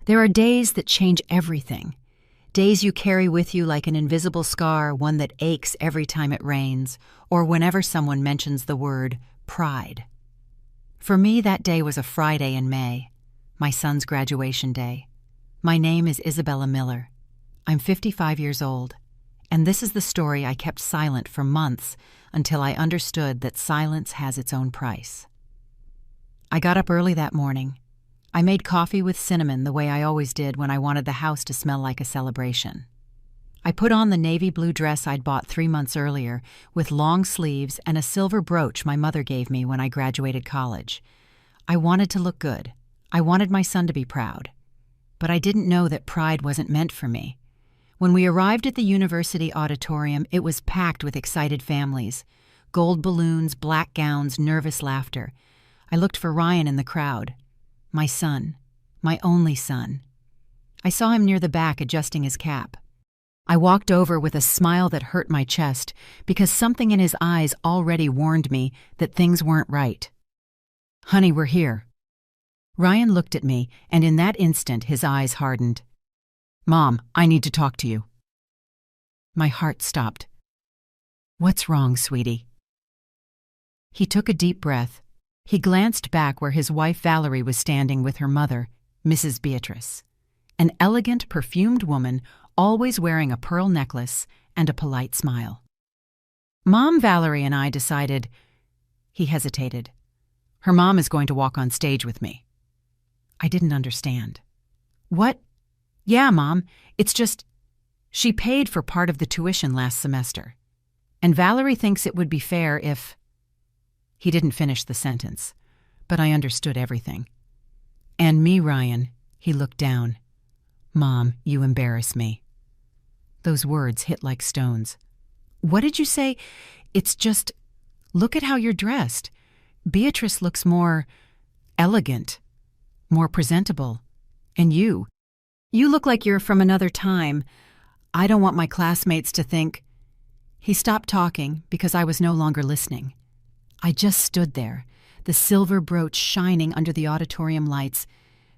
There are days that change everything. Days you carry with you like an invisible scar, one that aches every time it rains, or whenever someone mentions the word pride. For me, that day was a Friday in May, my son's graduation day. My name is Isabella Miller. I'm 55 years old, and this is the story I kept silent for months until I understood that silence has its own price. I got up early that morning. I made coffee with cinnamon the way I always did when I wanted the house to smell like a celebration. I put on the navy blue dress I'd bought 3 months earlier with long sleeves and a silver brooch my mother gave me when I graduated college. I wanted to look good. I wanted my son to be proud. But I didn't know that pride wasn't meant for me. When we arrived at the university auditorium, it was packed with excited families. Gold balloons, black gowns, nervous laughter. I looked for Ryan in the crowd. My son. My only son. I saw him near the back adjusting his cap. I walked over with a smile that hurt my chest because something in his eyes already warned me that things weren't right. "Honey, we're here." Ryan looked at me, and in that instant his eyes hardened. "Mom, I need to talk to you." My heart stopped. "What's wrong, sweetie?" He took a deep breath. He glanced back where his wife Valerie was standing with her mother, Mrs. Beatrice, an elegant, perfumed woman always wearing a pearl necklace and a polite smile. Mom, Valerie, and I decided. He hesitated. "Her mom is going to walk on stage with me." I didn't understand. "What?" "Yeah, Mom, it's just, she paid for part of the tuition last semester. And Valerie thinks it would be fair if—" He didn't finish the sentence, but I understood everything. "And me, Ryan," he looked down. "Mom, you embarrass me." Those words hit like stones. "What did you say?" "It's just, look at how you're dressed. Beatrice looks more elegant, more presentable. And you look like you're from another time. I don't want my classmates to think—" He stopped talking because I was no longer listening. I just stood there, the silver brooch shining under the auditorium lights,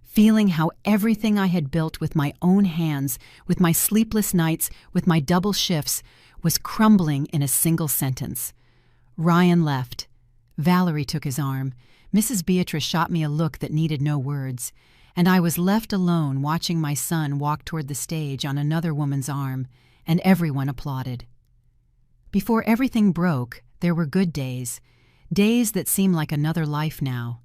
feeling how everything I had built with my own hands, with my sleepless nights, with my double shifts, was crumbling in a single sentence. Ryan left. Valerie took his arm. Mrs. Beatrice shot me a look that needed no words, and I was left alone watching my son walk toward the stage on another woman's arm, and everyone applauded. Before everything broke, there were good days, days that seem like another life now.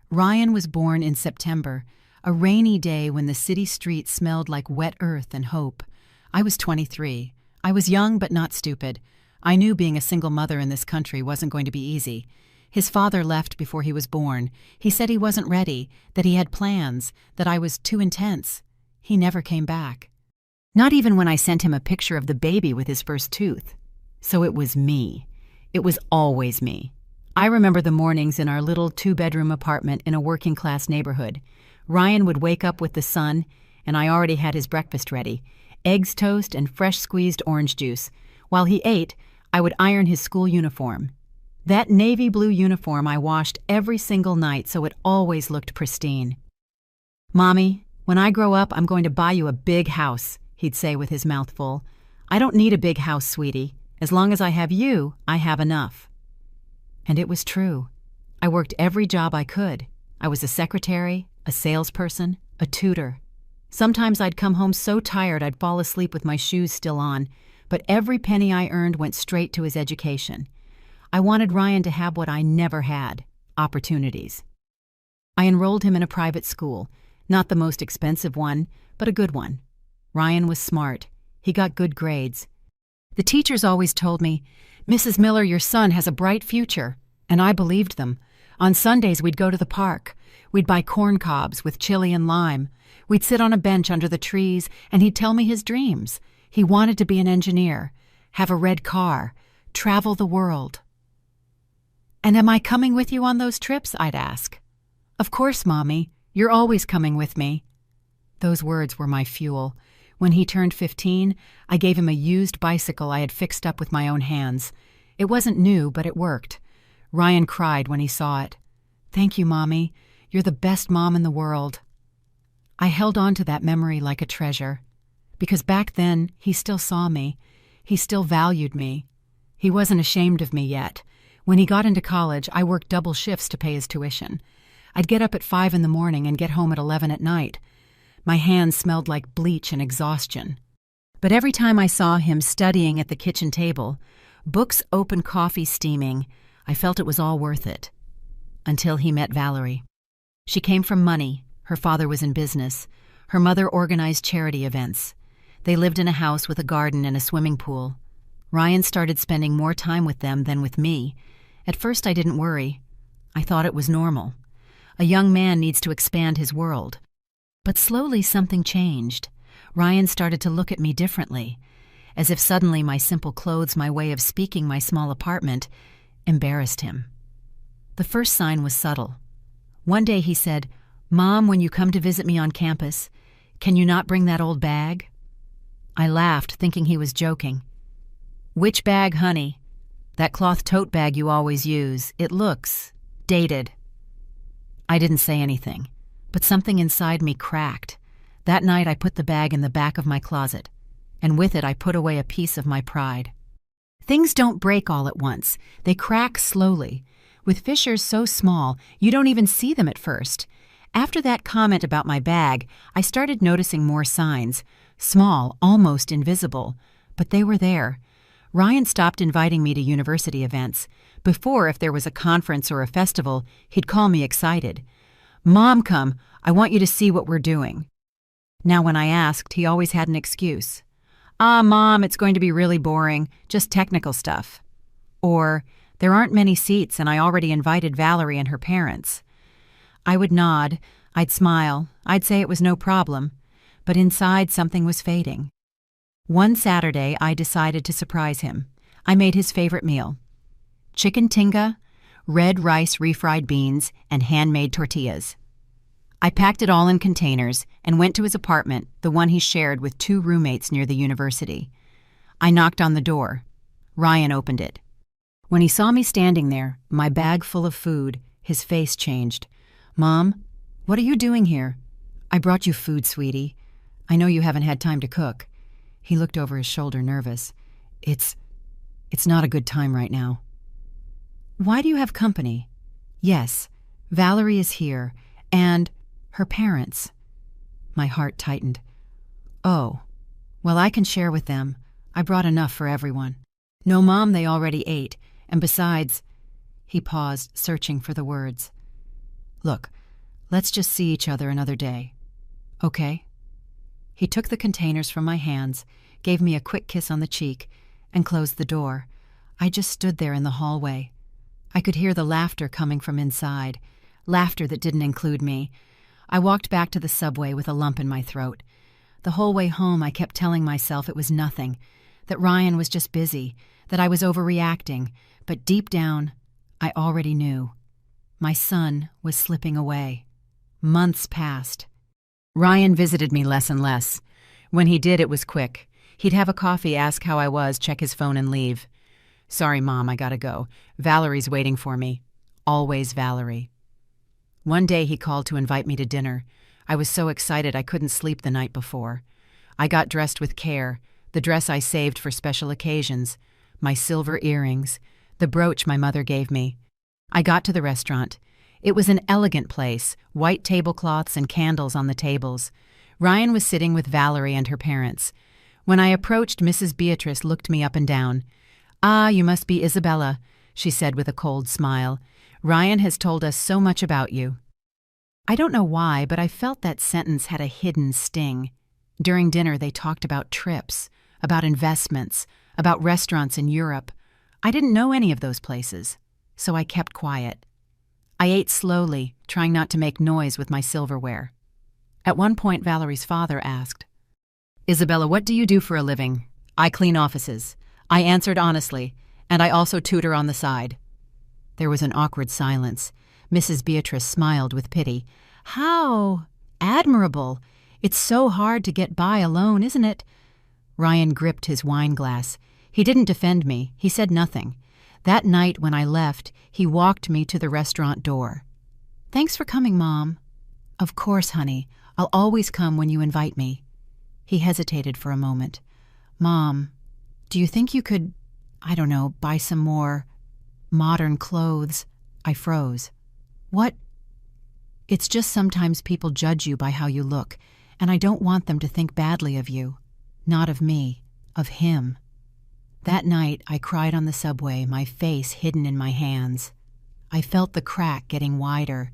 Ryan was born in September, a rainy day when the city streets smelled like wet earth and hope. I was 23. I was young but not stupid. I knew being a single mother in this country wasn't going to be easy. His father left before he was born. He said he wasn't ready, that he had plans, that I was too intense. He never came back. Not even when I sent him a picture of the baby with his first tooth. So it was me. It was always me. I remember the mornings in our little 2-bedroom apartment in a working-class neighborhood. Ryan would wake up with the sun, and I already had his breakfast ready, eggs toast and fresh squeezed orange juice. While he ate, I would iron his school uniform. That navy blue uniform I washed every single night so it always looked pristine. "Mommy, when I grow up, I'm going to buy you a big house," he'd say with his mouth full. "I don't need a big house, sweetie. As long as I have you, I have enough." And it was true. I worked every job I could. I was a secretary, a salesperson, a tutor. Sometimes I'd come home so tired I'd fall asleep with my shoes still on, but every penny I earned went straight to his education. I wanted Ryan to have what I never had, opportunities. I enrolled him in a private school, not the most expensive one, but a good one. Ryan was smart. He got good grades. The teachers always told me, "Mrs. Miller, your son has a bright future," and I believed them. On Sundays, we'd go to the park. We'd buy corn cobs with chili and lime. We'd sit on a bench under the trees, and he'd tell me his dreams. He wanted to be an engineer, have a red car, travel the world. "And am I coming with you on those trips?" I'd ask. "Of course, Mommy. You're always coming with me." Those words were my fuel. When he turned 15, I gave him a used bicycle I had fixed up with my own hands. It wasn't new, but it worked. Ryan cried when he saw it. "Thank you, Mommy. You're the best mom in the world." I held on to that memory like a treasure, because back then he still saw me. He still valued me. He wasn't ashamed of me yet. When he got into college, I worked double shifts to pay his tuition. I'd get up at 5 in the morning and get home at 11 at night. My hands smelled like bleach and exhaustion. But every time I saw him studying at the kitchen table, books open, coffee steaming, I felt it was all worth it. Until he met Valerie. She came from money. Her father was in business. Her mother organized charity events. They lived in a house with a garden and a swimming pool. Ryan started spending more time with them than with me. At first I didn't worry. I thought it was normal. A young man needs to expand his world. But slowly something changed. Ryan started to look at me differently, as if suddenly my simple clothes, my way of speaking, my small apartment, embarrassed him. The first sign was subtle. One day he said, "Mom, when you come to visit me on campus, can you not bring that old bag?" I laughed, thinking he was joking. "Which bag, honey?" "That cloth tote bag you always use. It looks dated." I didn't say anything, but something inside me cracked. That night I put the bag in the back of my closet, and with it I put away a piece of my pride. Things don't break all at once. They crack slowly. With fissures so small, you don't even see them at first. After that comment about my bag, I started noticing more signs. Small, almost invisible, but they were there. Ryan stopped inviting me to university events. Before, if there was a conference or a festival, he'd call me excited. "Mom, come, I want you to see what we're doing." Now when I asked, he always had an excuse. Mom, it's going to be really boring, just technical stuff." Or, "There aren't many seats and I already invited Valerie and her parents." I would nod, I'd smile, I'd say it was no problem, but inside something was fading. One Saturday, I decided to surprise him. I made his favorite meal: chicken tinga, red rice refried beans, and handmade tortillas. I packed it all in containers and went to his apartment, the one he shared with 2 roommates near the university. I knocked on the door. Ryan opened it. When he saw me standing there, my bag full of food, his face changed. "Mom, what are you doing here?" "I brought you food, sweetie. I know you haven't had time to cook." He looked over his shoulder, nervous. It's not a good time right now." "Why do you have company?" "Yes, Valerie is here, and her parents." My heart tightened. "Oh, well, I can share with them. I brought enough for everyone." "No, Mom, they already ate, and besides—" He paused, searching for the words. "Look, let's just see each other another day. Okay?" He took the containers from my hands, gave me a quick kiss on the cheek, and closed the door. I just stood there in the hallway. I could hear the laughter coming from inside, laughter that didn't include me. I walked back to the subway with a lump in my throat. The whole way home I kept telling myself it was nothing, that Ryan was just busy, that I was overreacting, but deep down, I already knew. My son was slipping away. Months passed. Ryan visited me less and less. When he did, it was quick. He'd have a coffee, ask how I was, check his phone, and leave. "Sorry, Mom, I gotta go. Valerie's waiting for me." Always Valerie. One day he called to invite me to dinner. I was so excited I couldn't sleep the night before. I got dressed with care, the dress I saved for special occasions, my silver earrings, the brooch my mother gave me. I got to the restaurant. It was an elegant place, white tablecloths and candles on the tables. Ryan was sitting with Valerie and her parents. When I approached, Mrs. Beatrice looked me up and down. "Ah, you must be Isabella," she said with a cold smile. "Ryan has told us so much about you." I don't know why, but I felt that sentence had a hidden sting. During dinner, they talked about trips, about investments, about restaurants in Europe. I didn't know any of those places, so I kept quiet. I ate slowly, trying not to make noise with my silverware. At one point, Valerie's father asked, "Isabella, what do you do for a living?" "I clean offices." I answered honestly, and I also tutor on the side. There was an awkward silence. Mrs. Beatrice smiled with pity. "How admirable! It's so hard to get by alone, isn't it?" Ryan gripped his wine glass. He didn't defend me. He said nothing. That night when I left, he walked me to the restaurant door. "Thanks for coming, Mom." "Of course, honey. I'll always come when you invite me." He hesitated for a moment. "Mom, do you think you could, I don't know, buy some more modern clothes?" I froze. "What?" "It's just sometimes people judge you by how you look, and I don't want them to think badly of you. Not of me, of him." That night, I cried on the subway, my face hidden in my hands. I felt the crack getting wider.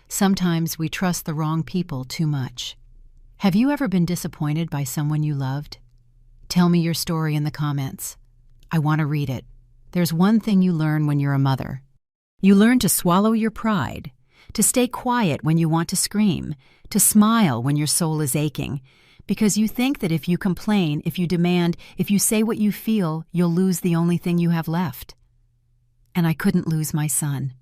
Sometimes we trust the wrong people too much. Have you ever been disappointed by someone you loved? Tell me your story in the comments. I want to read it. There's one thing you learn when you're a mother. You learn to swallow your pride, to stay quiet when you want to scream, to smile when your soul is aching, because you think that if you complain, if you demand, if you say what you feel, you'll lose the only thing you have left. And I couldn't lose my son.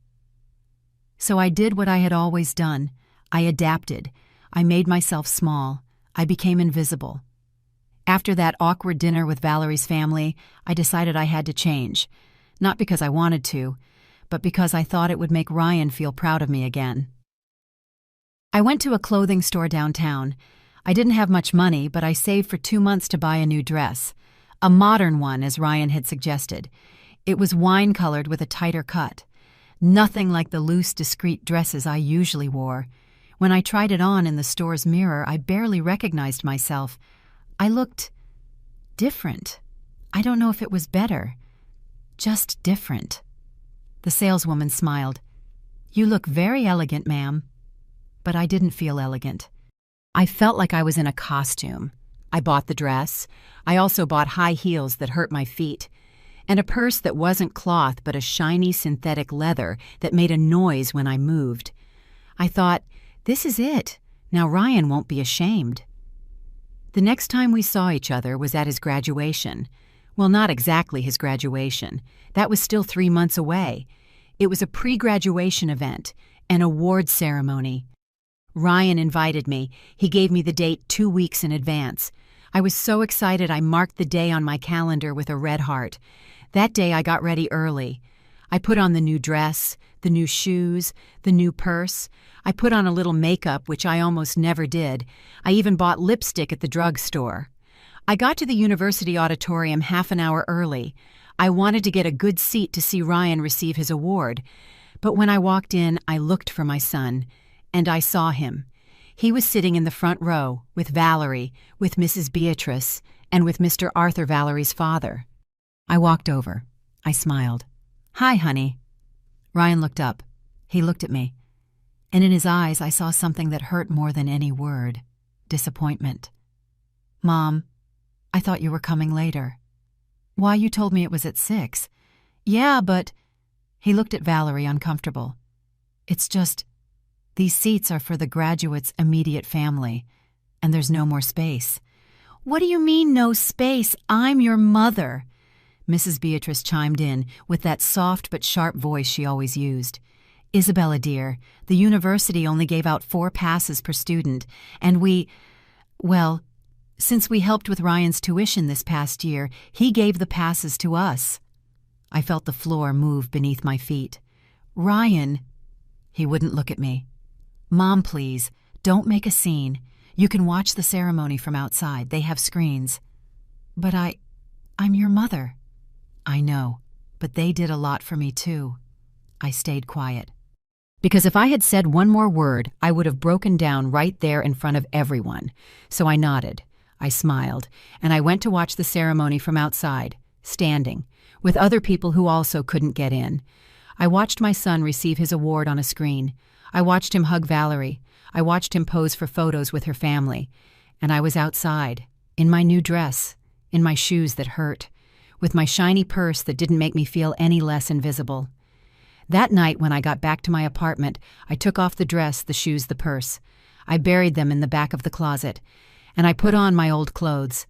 So I did what I had always done. I adapted. I made myself small. I became invisible. After that awkward dinner with Valerie's family, I decided I had to change. Not because I wanted to, but because I thought it would make Ryan feel proud of me again. I went to a clothing store downtown. I didn't have much money, but I saved for 2 months to buy a new dress. A modern one, as Ryan had suggested. It was wine-colored with a tighter cut. Nothing like the loose, discreet dresses I usually wore. When I tried it on in the store's mirror, I barely recognized myself. I looked different. I don't know if it was better. Just different. The saleswoman smiled. "You look very elegant, ma'am." But I didn't feel elegant. I felt like I was in a costume. I bought the dress. I also bought high heels that hurt my feet, and a purse that wasn't cloth but a shiny synthetic leather that made a noise when I moved. I thought, this is it. Now Ryan won't be ashamed. The next time we saw each other was at his graduation. Well, not exactly his graduation. That was still 3 months away. It was a pre-graduation event, an award ceremony. Ryan invited me. He gave me the date 2 weeks in advance. I was so excited I marked the day on my calendar with a red heart. That day I got ready early. I put on the new dress, the new shoes, the new purse. I put on a little makeup, which I almost never did. I even bought lipstick at the drugstore. I got to the university auditorium half an hour early. I wanted to get a good seat to see Ryan receive his award. But when I walked in, I looked for my son. And I saw him. He was sitting in the front row, with Valerie, with Mrs. Beatrice, and with Mr. Arthur Valerie's father. I walked over. I smiled. "Hi, honey." Ryan looked up. He looked at me. And in his eyes I saw something that hurt more than any word. Disappointment. "Mom, I thought you were coming later." "Why, you told me it was at 6. "Yeah, but—" He looked at Valerie, uncomfortable. "It's just... these seats are for the graduate's immediate family, and there's no more space." "What do you mean, no space? I'm your mother." Mrs. Beatrice chimed in with that soft but sharp voice she always used. "Isabella, dear, the university only gave out 4 passes per student, and well, since we helped with Ryan's tuition this past year, he gave the passes to us." I felt the floor move beneath my feet. "Ryan..." He wouldn't look at me. "Mom, please, don't make a scene. You can watch the ceremony from outside. They have screens." "But I'm your mother." "I know, but they did a lot for me too." I stayed quiet. Because if I had said one more word, I would have broken down right there in front of everyone. So I nodded. I smiled, and I went to watch the ceremony from outside, standing, with other people who also couldn't get in. I watched my son receive his award on a screen. I watched him hug Valerie. I watched him pose for photos with her family. And I was outside, in my new dress, in my shoes that hurt, with my shiny purse that didn't make me feel any less invisible. That night when I got back to my apartment, I took off the dress, the shoes, the purse. I buried them in the back of the closet, and I put on my old clothes.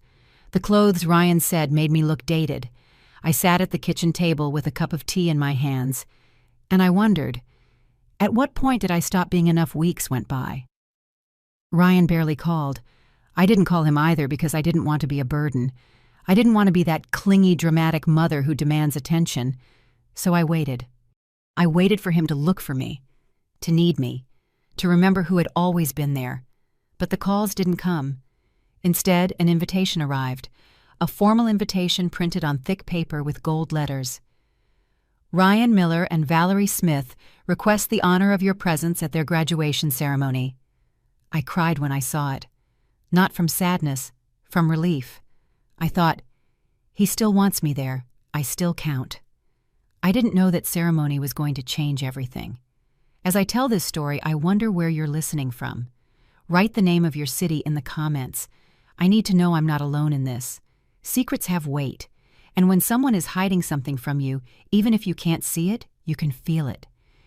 The clothes Ryan said made me look dated. I sat at the kitchen table with a cup of tea in my hands, and I wondered, at what point did I stop being enough weeks went by? Ryan barely called. I didn't call him either because I didn't want to be a burden. I didn't want to be that clingy, dramatic mother who demands attention. So I waited. I waited for him to look for me, to need me, to remember who had always been there. But the calls didn't come. Instead, an invitation arrived, a formal invitation printed on thick paper with gold letters. Ryan Miller and Valerie Smith request the honor of your presence at their graduation ceremony. I cried when I saw it. Not from sadness, from relief. I thought, he still wants me there. I still count. I didn't know that ceremony was going to change everything. As I tell this story, I wonder where you're listening from. Write the name of your city in the comments. I need to know I'm not alone in this. Secrets have weight, and when someone is hiding something from you, even if you can't see it, you can feel it.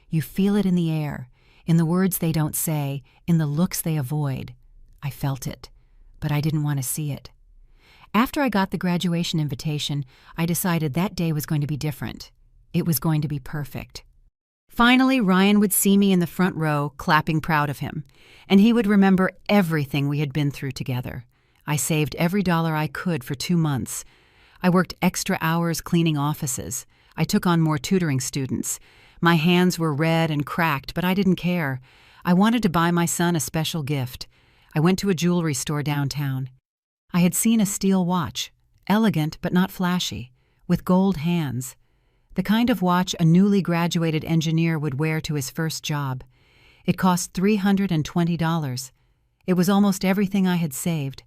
You feel it in the air, in the words they don't say, in the looks they avoid. I felt it, but I didn't want to see it. After I got the graduation invitation, I decided that day was going to be different. It was going to be perfect. Finally, Ryan would see me in the front row, clapping proud of him, and he would remember everything we had been through together. I saved every dollar I could for 2 months. I worked extra hours cleaning offices. I took on more tutoring students. My hands were red and cracked, but I didn't care. I wanted to buy my son a special gift. I went to a jewelry store downtown. I had seen a steel watch, elegant but not flashy, with gold hands. The kind of watch a newly graduated engineer would wear to his first job. It cost $320. It was almost everything I had saved.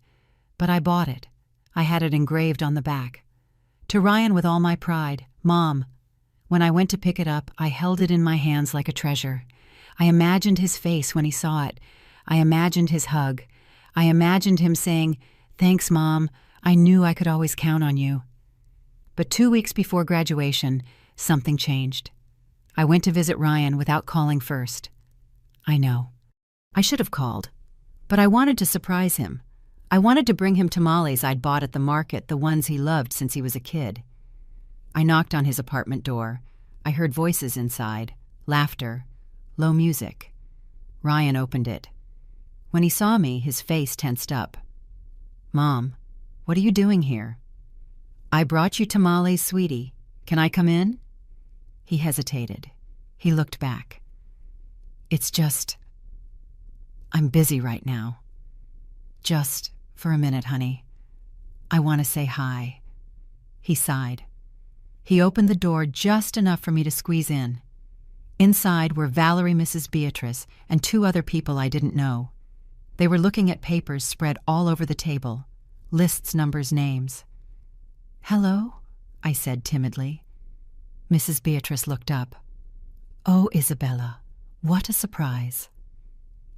But I bought it. I had it engraved on the back. To Ryan with all my pride, Mom. When I went to pick it up, I held it in my hands like a treasure. I imagined his face when he saw it. I imagined his hug. I imagined him saying, "Thanks, Mom. I knew I could always count on you." But 2 weeks before graduation, something changed. I went to visit Ryan without calling first. I know. I should have called. But I wanted to surprise him. I wanted to bring him tamales I'd bought at the market, the ones he loved since he was a kid. I knocked on his apartment door. I heard voices inside, laughter, low music. Ryan opened it. When he saw me, his face tensed up. "Mom, what are you doing here?" "I brought you tamales, sweetie. Can I come in?" He hesitated. He looked back. "It's just, I'm busy right now. Just for a minute, honey. I want to say hi." He sighed. He opened the door just enough for me to squeeze in. Inside were Valerie, Mrs. Beatrice, and 2 other people I didn't know. They were looking at papers spread all over the table. Lists, numbers, names. "Hello?" I said timidly. Mrs. Beatrice looked up. "Oh, Isabella, what a surprise."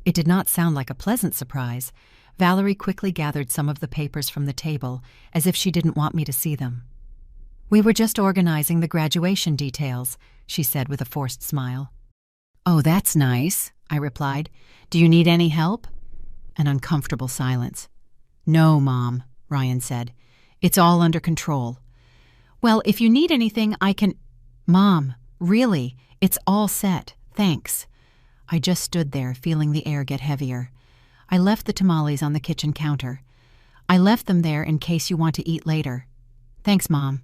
It did not sound like a pleasant surprise. Valerie quickly gathered some of the papers from the table, as if she didn't want me to see them. "We were just organizing the graduation details," she said with a forced smile. "Oh, that's nice," I replied. "Do you need any help?" An uncomfortable silence. "No, Mom," Ryan said. "It's all under control." "Well, if you need anything, I can—" "Mom, really, it's all set. Thanks." I just stood there, feeling the air get heavier. I left the tamales on the kitchen counter. "I left them there in case you want to eat later." "Thanks, Mom.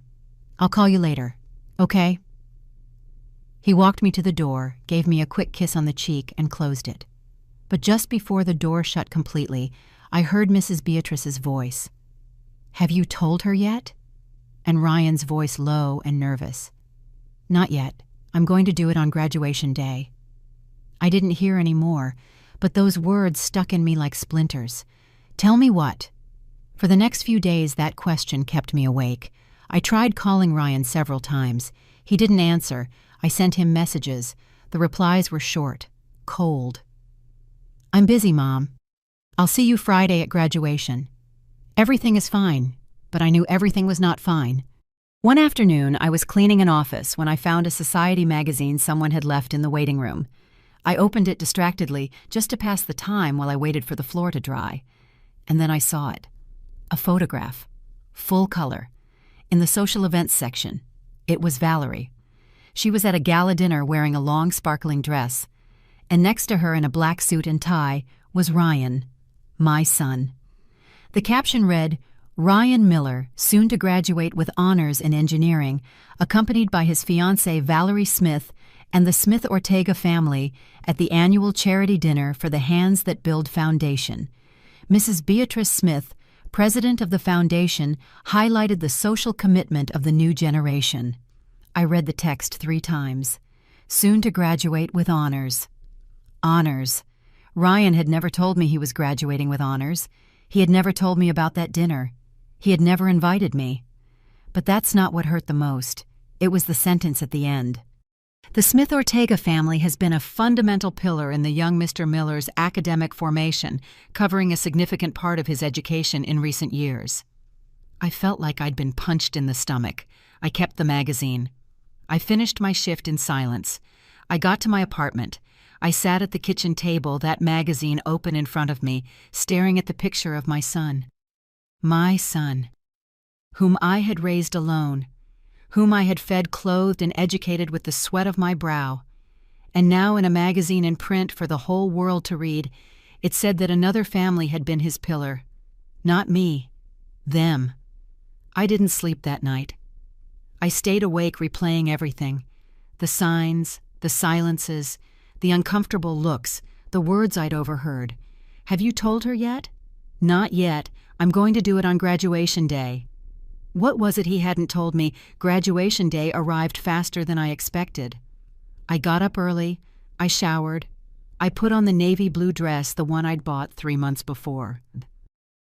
I'll call you later. Okay?" He walked me to the door, gave me a quick kiss on the cheek, and closed it. But just before the door shut completely, I heard Mrs. Beatrice's voice. "Have you told her yet?" And Ryan's voice low and nervous. "Not yet. I'm going to do it on graduation day." I didn't hear any more, but those words stuck in me like splinters. "Tell me what?" For the next few days, that question kept me awake. I tried calling Ryan several times. He didn't answer. I sent him messages. The replies were short, cold. "I'm busy, Mom. I'll see you Friday at graduation." Everything is fine, but I knew everything was not fine. One afternoon, I was cleaning an office when I found a society magazine someone had left in the waiting room. I opened it distractedly, just to pass the time while I waited for the floor to dry. And then I saw it. A photograph. Full color. In the social events section. It was Valerie. She was at a gala dinner wearing a long, sparkling dress. And next to her in a black suit and tie was Ryan, my son. The caption read, "Ryan Miller, soon to graduate with honors in engineering, accompanied by his fiancée Valerie Smith and the Smith-Ortega family at the annual charity dinner for the Hands That Build Foundation. Mrs. Beatrice Smith, president of the foundation, highlighted the social commitment of the new generation. I read the text 3 times. Soon to graduate with honors. Honors. Ryan had never told me he was graduating with honors. He had never told me about that dinner. He had never invited me. But that's not what hurt the most. It was the sentence at the end. The Smith-Ortega family has been a fundamental pillar in the young Mr. Miller's academic formation, covering a significant part of his education in recent years. I felt like I'd been punched in the stomach. I kept the magazine. I finished my shift in silence. I got to my apartment. I sat at the kitchen table, that magazine open in front of me, staring at the picture of my son. My son, whom I had raised alone, whom I had fed, clothed, and educated with the sweat of my brow. And now in a magazine in print for the whole world to read, it said that another family had been his pillar. Not me. Them. I didn't sleep that night. I stayed awake replaying everything. The signs, the silences, the uncomfortable looks, the words I'd overheard. Have you told her yet? Not yet. I'm going to do it on graduation day. What was it he hadn't told me? Graduation day arrived faster than I expected. I got up early. I showered. I put on the navy blue dress, the one I'd bought 3 months before.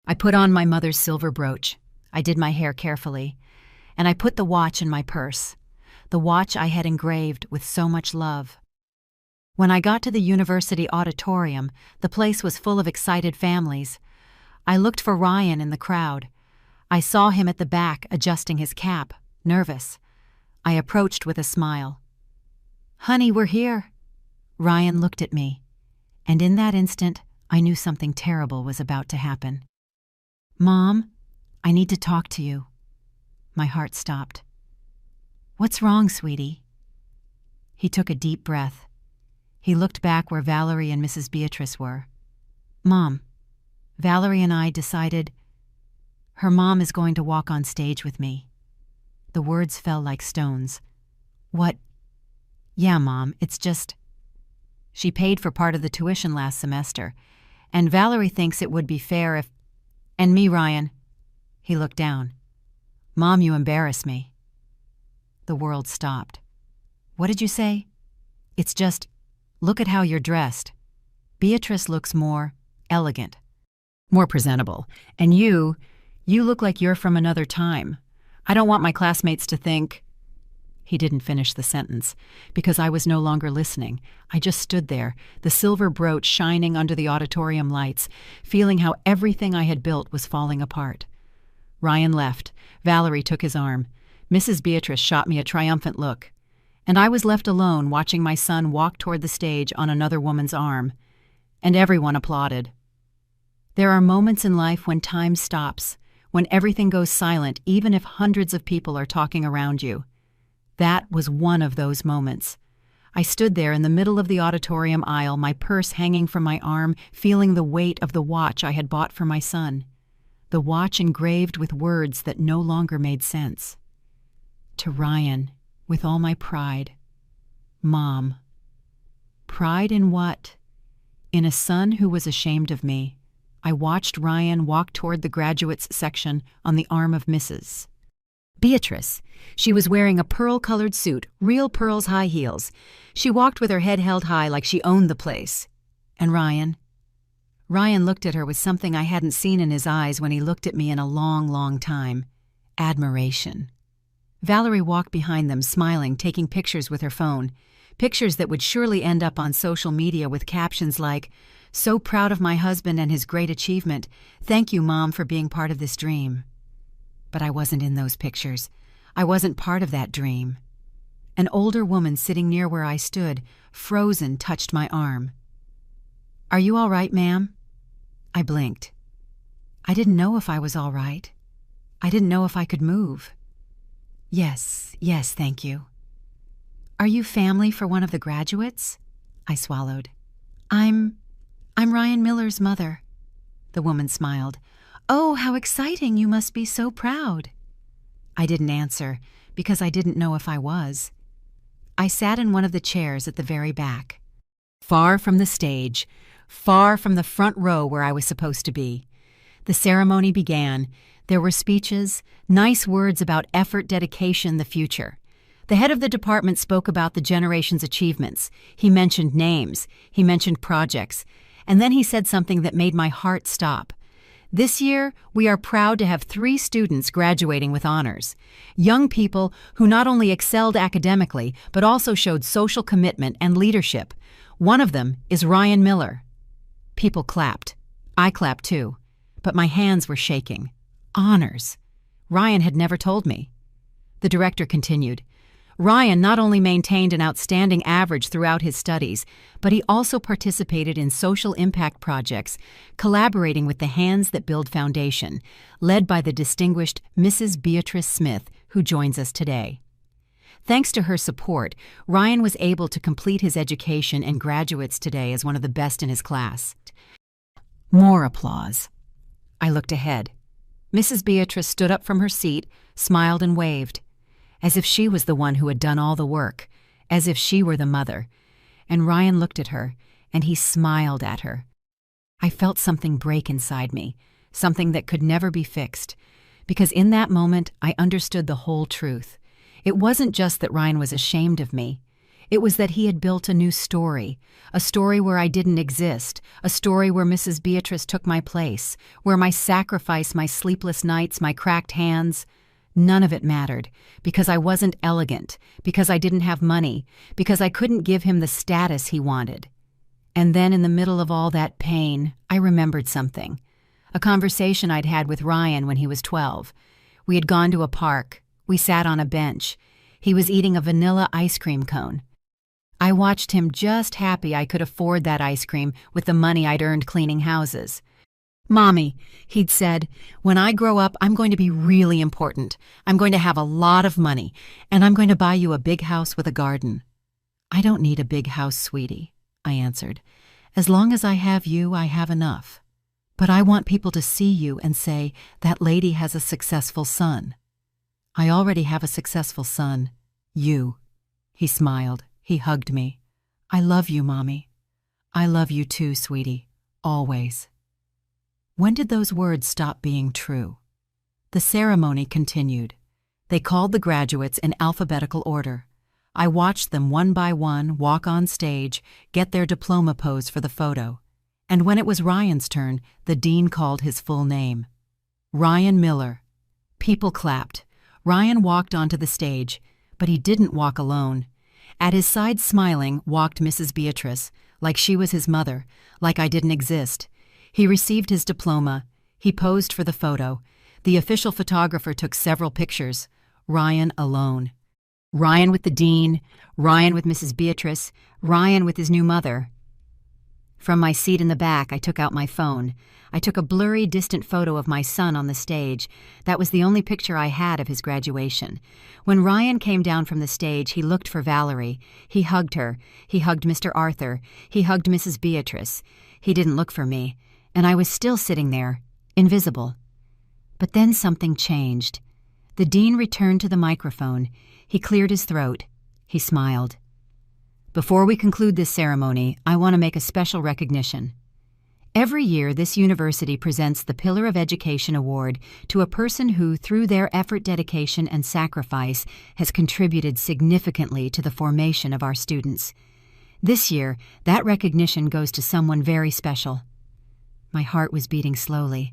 I put on my mother's silver brooch. I did my hair carefully. And I put the watch in my purse, the watch I had engraved with so much love. When I got to the university auditorium, the place was full of excited families. I looked for Ryan in the crowd. I saw him at the back adjusting his cap, nervous. I approached with a smile. "Honey, we're here." Ryan looked at me, and in that instant, I knew something terrible was about to happen. "Mom, I need to talk to you." My heart stopped. "What's wrong, sweetie?" He took a deep breath. He looked back where Valerie and Mrs. Beatrice were. "Mom, Valerie and I decided her mom is going to walk on stage with me." The words fell like stones. "What?" "Yeah, Mom, it's just..." She paid for part of the tuition last semester, and Valerie thinks it would be fair if... And me, Ryan. He looked down. "Mom, you embarrass me." The world stopped. "What did you say?" "It's just, look at how you're dressed. Beatrice looks more elegant, more presentable, and you look like you're from another time. I don't want my classmates to think..." He didn't finish the sentence, because I was no longer listening. I just stood there, the silver brooch shining under the auditorium lights, feeling how everything I had built was falling apart. Ryan left. Valerie took his arm. Mrs. Beatrice shot me a triumphant look. And I was left alone watching my son walk toward the stage on another woman's arm. And everyone applauded. There are moments in life when time stops, when everything goes silent, even if hundreds of people are talking around you. That was one of those moments. I stood there in the middle of the auditorium aisle, my purse hanging from my arm, feeling the weight of the watch I had bought for my son. The watch engraved with words that no longer made sense. To Ryan, with all my pride. Mom. Pride in what? In a son who was ashamed of me. I watched Ryan walk toward the graduates section on the arm of Mrs. Beatrice. She was wearing a pearl-colored suit, real pearls, high heels. She walked with her head held high like she owned the place. And Ryan? Ryan looked at her with something I hadn't seen in his eyes when he looked at me in a long, long time. Admiration. Valerie walked behind them, smiling, taking pictures with her phone. Pictures that would surely end up on social media with captions like, "So proud of my husband and his great achievement. Thank you, Mom, for being part of this dream." But I wasn't in those pictures. I wasn't part of that dream. An older woman sitting near where I stood, frozen, touched my arm. "Are you all right, ma'am?" I blinked. I didn't know if I was all right. I didn't know if I could move. Yes, thank you." "Are you family for one of the graduates?" I swallowed. I'm Ryan Miller's mother." The woman smiled. "Oh, how exciting. You must be so proud." I didn't answer, because I didn't know if I was. I sat in one of the chairs at the very back. Far from the stage, far from the front row where I was supposed to be. The ceremony began. There were speeches, nice words about effort, dedication, the future. The head of the department spoke about the generation's achievements. He mentioned names. He mentioned projects. And then he said something that made my heart stop. This year, we are proud to have 3 students graduating with honors. Young people who not only excelled academically, but also showed social commitment and leadership. One of them is Ryan Miller. People clapped. I clapped too. But my hands were shaking. Honors. Ryan had never told me. The director continued. Ryan not only maintained an outstanding average throughout his studies, but he also participated in social impact projects, collaborating with the Hands That Build Foundation, led by the distinguished Mrs. Beatrice Smith, who joins us today. Thanks to her support, Ryan was able to complete his education and graduates today as one of the best in his class. More applause. I looked ahead. Mrs. Beatrice stood up from her seat, smiled and waved, as if she was the one who had done all the work, as if she were the mother. And Ryan looked at her, and he smiled at her. I felt something break inside me, something that could never be fixed, because in that moment I understood the whole truth. It wasn't just that Ryan was ashamed of me. It was that he had built a new story, a story where I didn't exist, a story where Mrs. Beatrice took my place, where my sacrifice, my sleepless nights, my cracked hands, none of it mattered, because I wasn't elegant, because I didn't have money, because I couldn't give him the status he wanted. And then in the middle of all that pain, I remembered something. A conversation I'd had with Ryan when he was 12. We had gone to a park. We sat on a bench. He was eating a vanilla ice cream cone. I watched him, just happy I could afford that ice cream with the money I'd earned cleaning houses. Mommy, he'd said, when I grow up, I'm going to be really important. I'm going to have a lot of money, and I'm going to buy you a big house with a garden. I don't need a big house, sweetie, I answered. As long as I have you, I have enough. But I want people to see you and say, that lady has a successful son. I already have a successful son. You. He smiled. He hugged me. I love you, Mommy. I love you too, sweetie. Always. When did those words stop being true? The ceremony continued. They called the graduates in alphabetical order. I watched them one by one walk on stage, get their diploma pose for the photo. And when it was Ryan's turn, the dean called his full name. Ryan Miller. People clapped. Ryan walked onto the stage, but he didn't walk alone. At his side, smiling, walked Mrs. Beatrice, like she was his mother, like I didn't exist. He received his diploma. He posed for the photo. The official photographer took several pictures. Ryan alone. Ryan with the dean, Ryan with Mrs. Beatrice, Ryan with his new mother. From my seat in the back, I took out my phone. I took a blurry, distant photo of my son on the stage. That was the only picture I had of his graduation. When Ryan came down from the stage, he looked for Valerie. He hugged her. He hugged Mr. Arthur. He hugged Mrs. Beatrice. He didn't look for me. And I was still sitting there, invisible. But then something changed. The dean returned to the microphone. He cleared his throat. He smiled. Before we conclude this ceremony, I want to make a special recognition. Every year, this university presents the Pillar of Education Award to a person who, through their effort, dedication, and sacrifice, has contributed significantly to the formation of our students. This year, that recognition goes to someone very special. My heart was beating slowly.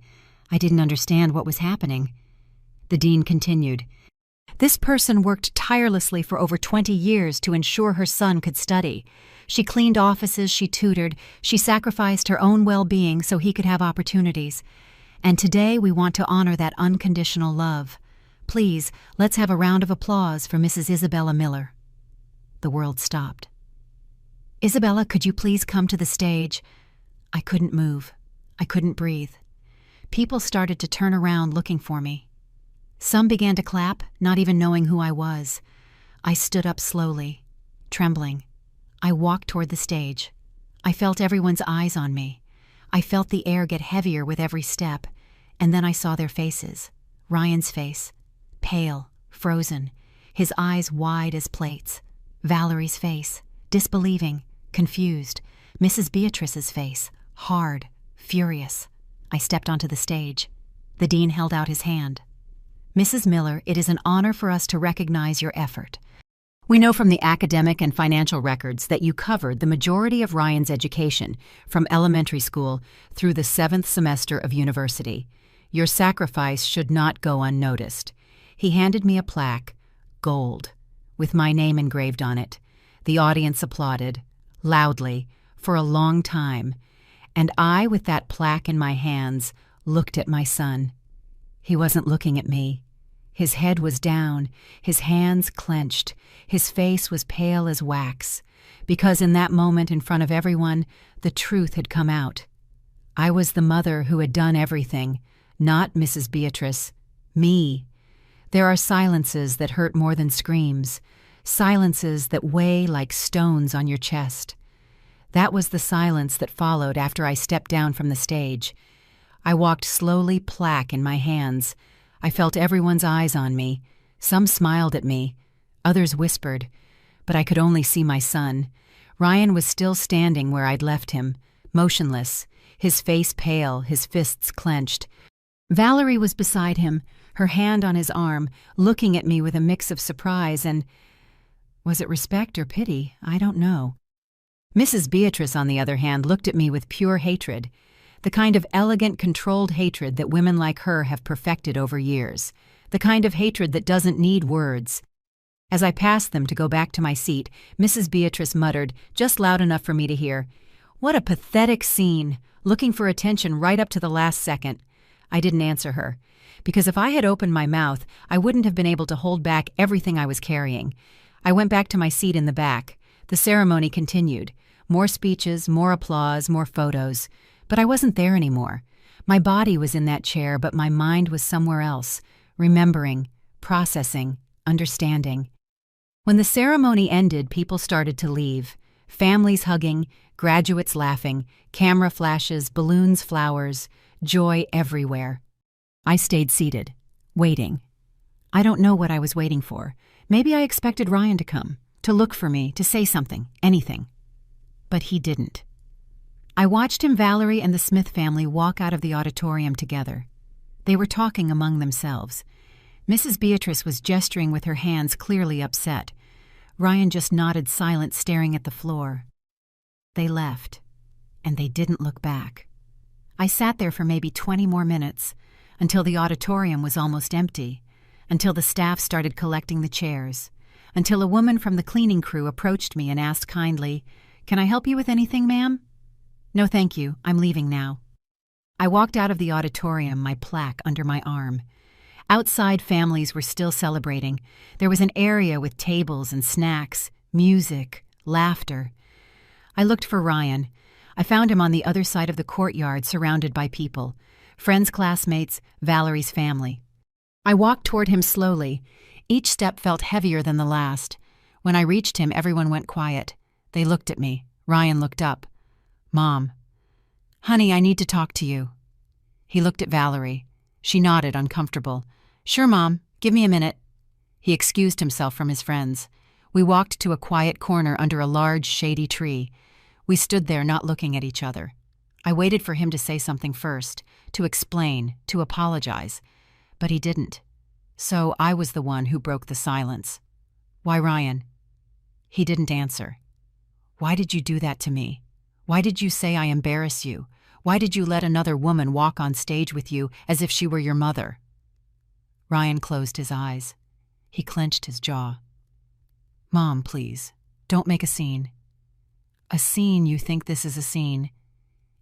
I didn't understand what was happening. The dean continued. This person worked tirelessly for over 20 years to ensure her son could study. She cleaned offices, she tutored, she sacrificed her own well-being so he could have opportunities. And today we want to honor that unconditional love. Please, let's have a round of applause for Mrs. Isabella Miller. The world stopped. Isabella, could you please come to the stage? I couldn't move. I couldn't breathe. People started to turn around looking for me. Some began to clap, not even knowing who I was. I stood up slowly, trembling. I walked toward the stage. I felt everyone's eyes on me. I felt the air get heavier with every step, and then I saw their faces. Ryan's face, pale, frozen, his eyes wide as plates. Valerie's face, disbelieving, confused. Mrs. Beatrice's face, hard, furious. I stepped onto the stage. The dean held out his hand. "Mrs. Miller, it is an honor for us to recognize your effort. We know from the academic and financial records that you covered the majority of Ryan's education, from elementary school through the 7th semester of university. Your sacrifice should not go unnoticed." He handed me a plaque, gold, with my name engraved on it. The audience applauded, loudly, for a long time, and I, with that plaque in my hands, looked at my son. He wasn't looking at me. His head was down, his hands clenched, his face was pale as wax, because in that moment in front of everyone, the truth had come out. I was the mother who had done everything, not Mrs. Beatrice, me. There are silences that hurt more than screams, silences that weigh like stones on your chest. That was the silence that followed after I stepped down from the stage. I walked slowly, plaque in my hands. I felt everyone's eyes on me. Some smiled at me. Others whispered. But I could only see my son. Ryan was still standing where I'd left him, motionless, his face pale, his fists clenched. Valerie was beside him, her hand on his arm, looking at me with a mix of surprise and, was it respect or pity? I don't know. Mrs. Beatrice, on the other hand, looked at me with pure hatred, the kind of elegant, controlled hatred that women like her have perfected over years, the kind of hatred that doesn't need words. As I passed them to go back to my seat, Mrs. Beatrice muttered, just loud enough for me to hear, "What a pathetic scene, looking for attention right up to the last second." I didn't answer her, because if I had opened my mouth, I wouldn't have been able to hold back everything I was carrying. I went back to my seat in the back. The ceremony continued. More speeches, more applause, more photos. But I wasn't there anymore. My body was in that chair, but my mind was somewhere else, remembering, processing, understanding. When the ceremony ended, people started to leave. Families hugging, graduates laughing, camera flashes, balloons, flowers, joy everywhere. I stayed seated, waiting. I don't know what I was waiting for. Maybe I expected Ryan to come, to look for me, to say something, anything. But he didn't. I watched him, Valerie, and the Smith family walk out of the auditorium together. They were talking among themselves. Mrs. Beatrice was gesturing with her hands, clearly upset. Ryan just nodded silent, staring at the floor. They left, and they didn't look back. I sat there for maybe 20 more minutes, until the auditorium was almost empty, until the staff started collecting the chairs, until a woman from the cleaning crew approached me and asked kindly, "Can I help you with anything, ma'am?" "No, thank you. I'm leaving now." I walked out of the auditorium, my plaque under my arm. Outside, families were still celebrating. There was an area with tables and snacks, music, laughter. I looked for Ryan. I found him on the other side of the courtyard, surrounded by people. Friends, classmates, Valerie's family. I walked toward him slowly. Each step felt heavier than the last. When I reached him, everyone went quiet. They looked at me. Ryan looked up. "Mom." "Honey, I need to talk to you." He looked at Valerie. She nodded, uncomfortable. "Sure, Mom. Give me a minute." He excused himself from his friends. We walked to a quiet corner under a large, shady tree. We stood there, not looking at each other. I waited for him to say something first, to explain, to apologize. But he didn't. So I was the one who broke the silence. "Why, Ryan?" He didn't answer. "Why did you do that to me? Why did you say I embarrass you? Why did you let another woman walk on stage with you as if she were your mother?" Ryan closed his eyes. He clenched his jaw. "Mom, please, don't make a scene." "A scene? You think this is a scene?"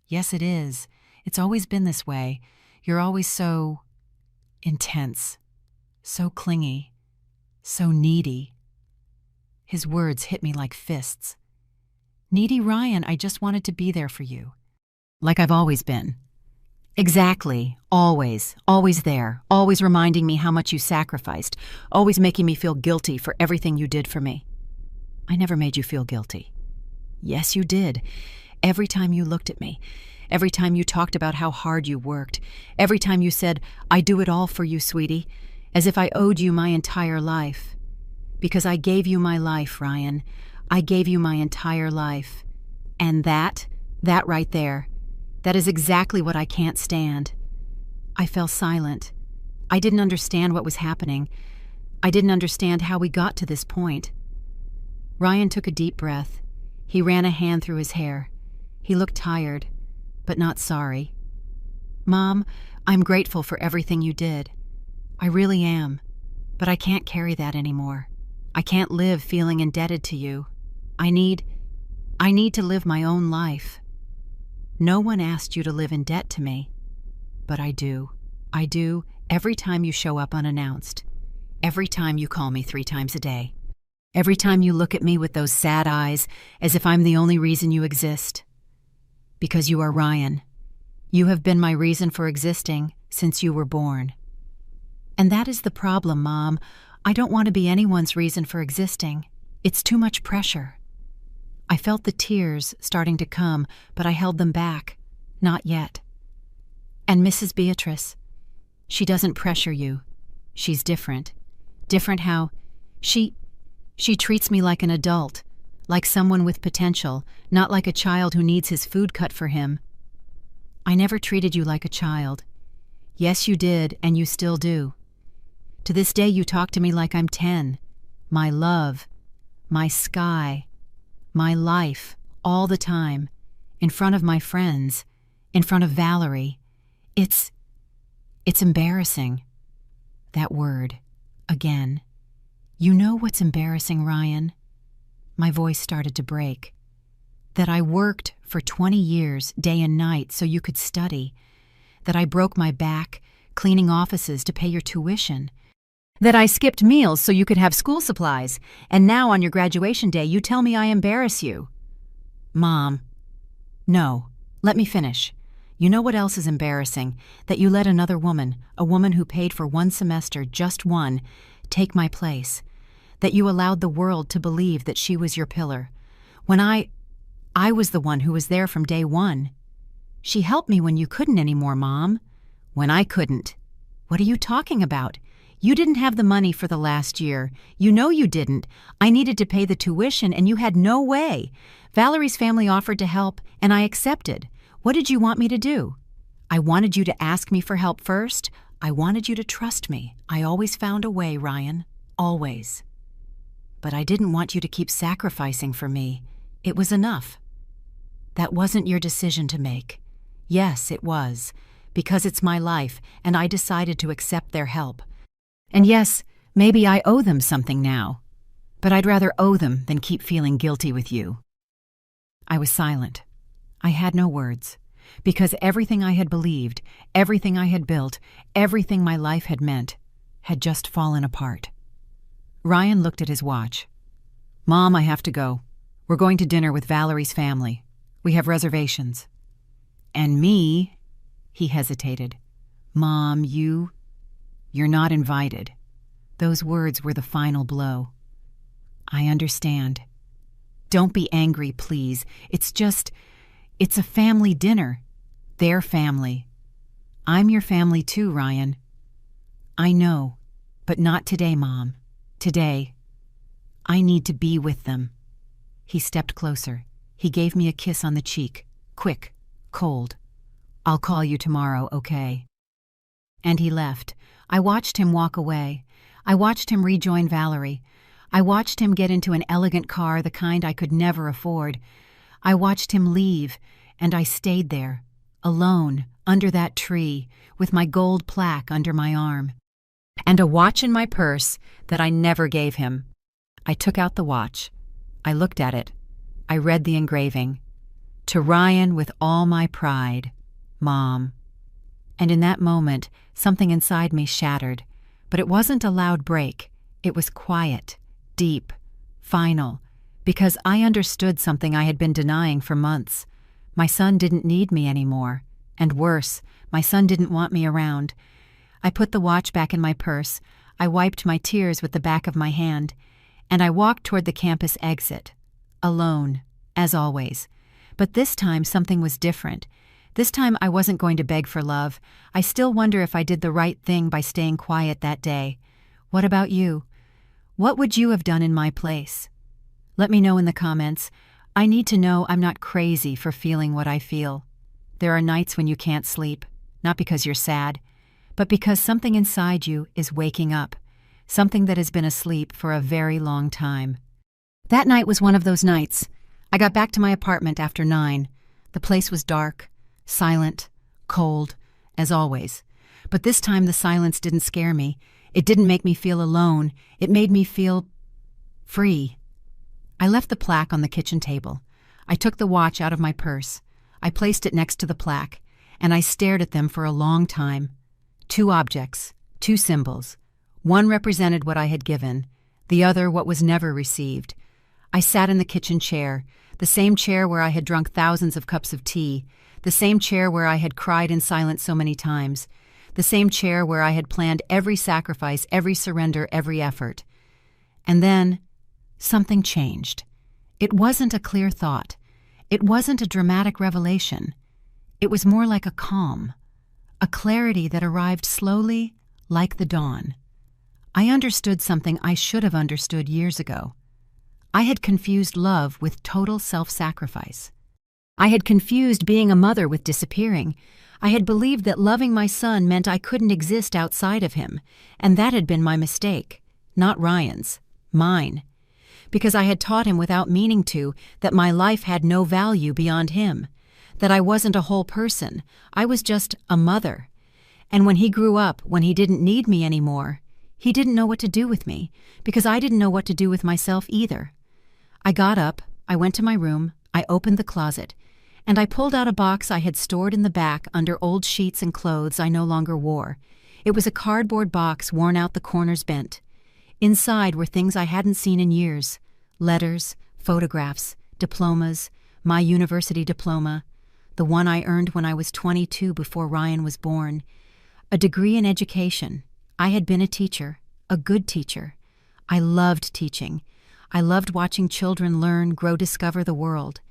"Yes, it is. It's always been this way. You're always so intense, so clingy, so needy." His words hit me like fists. "Needy, Ryan, I just wanted to be there for you. Like I've always been." "Exactly. Always. Always there. Always reminding me how much you sacrificed. Always making me feel guilty for everything you did for me." "I never made you feel guilty." "Yes, you did. Every time you looked at me. Every time you talked about how hard you worked. Every time you said, 'I do it all for you, sweetie,' as if I owed you my entire life. Because I gave you my life, Ryan. I gave you my entire life. And that right there, That is exactly what I can't stand." I fell silent. I didn't understand what was happening. I didn't understand how we got to this point. Ryan took a deep breath. He ran a hand through his hair. He looked tired, but not sorry. "Mom, I'm grateful for everything you did. I really am, but I can't carry that anymore. I can't live feeling indebted to you. I need to live my own life. No one asked you to live in debt to me, but I do. I do every time you show up unannounced. Every time you call me 3 times a day. Every time you look at me with those sad eyes as if I'm the only reason you exist. Because you are Ryan. You have been my reason for existing since you were born. And that is the problem, Mom. I don't want to be anyone's reason for existing. It's too much pressure." I felt the tears starting to come, but I held them back. Not yet. "And Mrs. Beatrice, she doesn't pressure you. She's different. Different how she treats me like an adult, like someone with potential, not like a child who needs his food cut for him. I never treated you like a child. Yes, you did, and you still do. To this day, you talk to me like I'm 10. My love, my sky, my life, all the time, in front of my friends, in front of Valerie. It's embarrassing." That word, again. "You know what's embarrassing, Ryan?" My voice started to break. "That I worked for 20 years, day and night, so you could study. That I broke my back, cleaning offices to pay your tuition. That I skipped meals so you could have school supplies, and now on your graduation day you tell me I embarrass you." "Mom, no, let me finish. You know what else is embarrassing? That you let another woman, a woman who paid for 1 semester, just one, take my place. That you allowed the world to believe that she was your pillar. When I was the one who was there from day one. She helped me when you couldn't anymore, Mom. When I couldn't. What are you talking about? You didn't have the money for the last year. You know you didn't. I needed to pay the tuition and you had no way. Valerie's family offered to help and I accepted. What did you want me to do? I wanted you to ask me for help first. I wanted you to trust me. I always found a way, Ryan. Always. But I didn't want you to keep sacrificing for me. It was enough. That wasn't your decision to make. Yes, it was. Because it's my life and I decided to accept their help. And yes, maybe I owe them something now, but I'd rather owe them than keep feeling guilty with you." I was silent. I had no words, because everything I had believed, everything I had built, everything my life had meant, had just fallen apart. Ryan looked at his watch. "Mom, I have to go. We're going to dinner with Valerie's family. We have reservations." "And me?" He hesitated. "Mom, You're not invited." Those words were the final blow. "I understand. Don't be angry, please. It's a family dinner. Their family. I'm your family too, Ryan." "I know, but not today, Mom. Today. I need to be with them." He stepped closer. He gave me a kiss on the cheek. Quick, cold. "I'll call you tomorrow, okay?" And he left. I watched him walk away. I watched him rejoin Valerie. I watched him get into an elegant car, the kind I could never afford. I watched him leave, and I stayed there, alone, under that tree, with my gold plaque under my arm. And a watch in my purse that I never gave him. I took out the watch. I looked at it. I read the engraving. "To Ryan with all my pride, Mom." And in that moment, something inside me shattered. But it wasn't a loud break. It was quiet, deep, final, because I understood something I had been denying for months. My son didn't need me anymore. And worse, my son didn't want me around. I put the watch back in my purse. I wiped my tears with the back of my hand. And I walked toward the campus exit. Alone, as always. But this time something was different. This time I wasn't going to beg for love. I still wonder if I did the right thing by staying quiet that day. What about you? What would you have done in my place? Let me know in the comments. I need to know I'm not crazy for feeling what I feel. there are nights when you can't sleep, not because you're sad, but because something inside you is waking up, something that has been asleep for a very long time. That night was one of those nights. I got back to my apartment after 9. The place was dark, silent, cold, as always. But this time the silence didn't scare me. It didn't make me feel alone. It made me feel free. I left the plaque on the kitchen table. I took the watch out of my purse. I placed it next to the plaque, and I stared at them for a long time. 2 objects, 2 symbols. One represented what I had given, the other what was never received. I sat in the kitchen chair, the same chair where I had drunk thousands of cups of tea, the same chair where I had cried in silence so many times, the same chair where I had planned every sacrifice, every surrender, every effort. And then something changed. It wasn't a clear thought. It wasn't a dramatic revelation. It was more like a calm, a clarity that arrived slowly, like the dawn. I understood something I should have understood years ago. I had confused love with total self-sacrifice. I had confused being a mother with disappearing. I had believed that loving my son meant I couldn't exist outside of him, and that had been my mistake, not Ryan's, mine. Because I had taught him without meaning to that my life had no value beyond him, that I wasn't a whole person, I was just a mother. And when he grew up, when he didn't need me anymore, he didn't know what to do with me, because I didn't know what to do with myself either. I got up, I went to my room, I opened the closet, and I pulled out a box I had stored in the back under old sheets and clothes I no longer wore. It was a cardboard box worn out, the corners bent. Inside were things I hadn't seen in years: letters, photographs, diplomas, my university diploma, the one I earned when I was 22 before Ryan was born, a degree in education. I had been a teacher, a good teacher. I loved teaching. I loved watching children learn, grow, discover the world.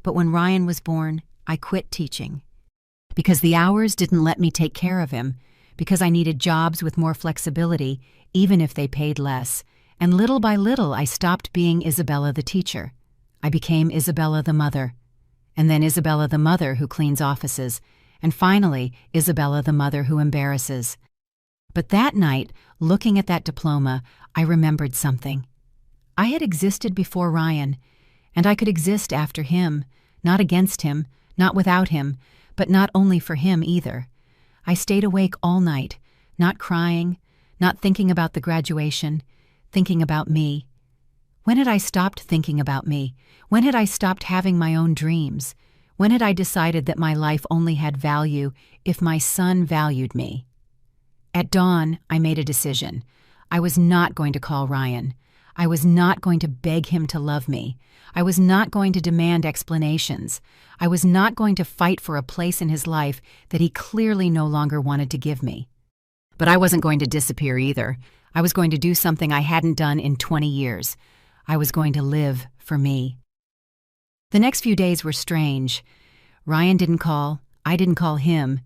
But when Ryan was born, I quit teaching. Because the hours didn't let me take care of him, because I needed jobs with more flexibility, even if they paid less, and little by little I stopped being Isabella the teacher. I became Isabella the mother, and then Isabella the mother who cleans offices, and finally Isabella the mother who embarrasses. But that night, looking at that diploma, I remembered something. I had existed before Ryan, and I could exist after him, not against him, not without him, but not only for him either. I stayed awake all night, not crying, not thinking about the graduation, thinking about me. When had I stopped thinking about me? When had I stopped having my own dreams? When had I decided that my life only had value if my son valued me? At dawn, I made a decision. I was not going to call Ryan. I was not going to beg him to love me. I was not going to demand explanations. I was not going to fight for a place in his life that he clearly no longer wanted to give me. But I wasn't going to disappear either. I was going to do something I hadn't done in 20 years. I was going to live for me. The next few days were strange. Ryan didn't call. I didn't call him.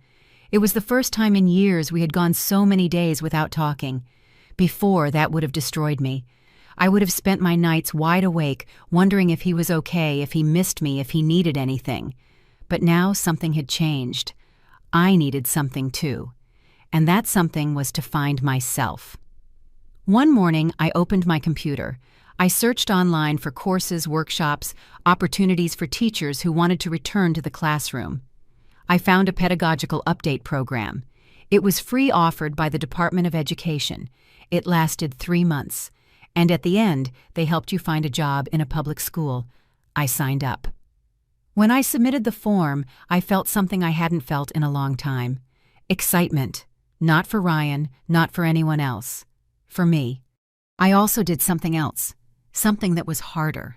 It was the first time in years we had gone so many days without talking. Before, that would have destroyed me. I would have spent my nights wide awake, wondering if he was okay, if he missed me, if he needed anything. But now something had changed. I needed something too. And that something was to find myself. One morning, I opened my computer. I searched online for courses, workshops, opportunities for teachers who wanted to return to the classroom. I found a pedagogical update program. It was free, offered by the Department of Education. It lasted 3 months. And at the end, they helped you find a job in a public school. I signed up. When I submitted the form, I felt something I hadn't felt in a long time. Excitement. Not for Ryan, not for anyone else. For me. I also did something else. Something that was harder.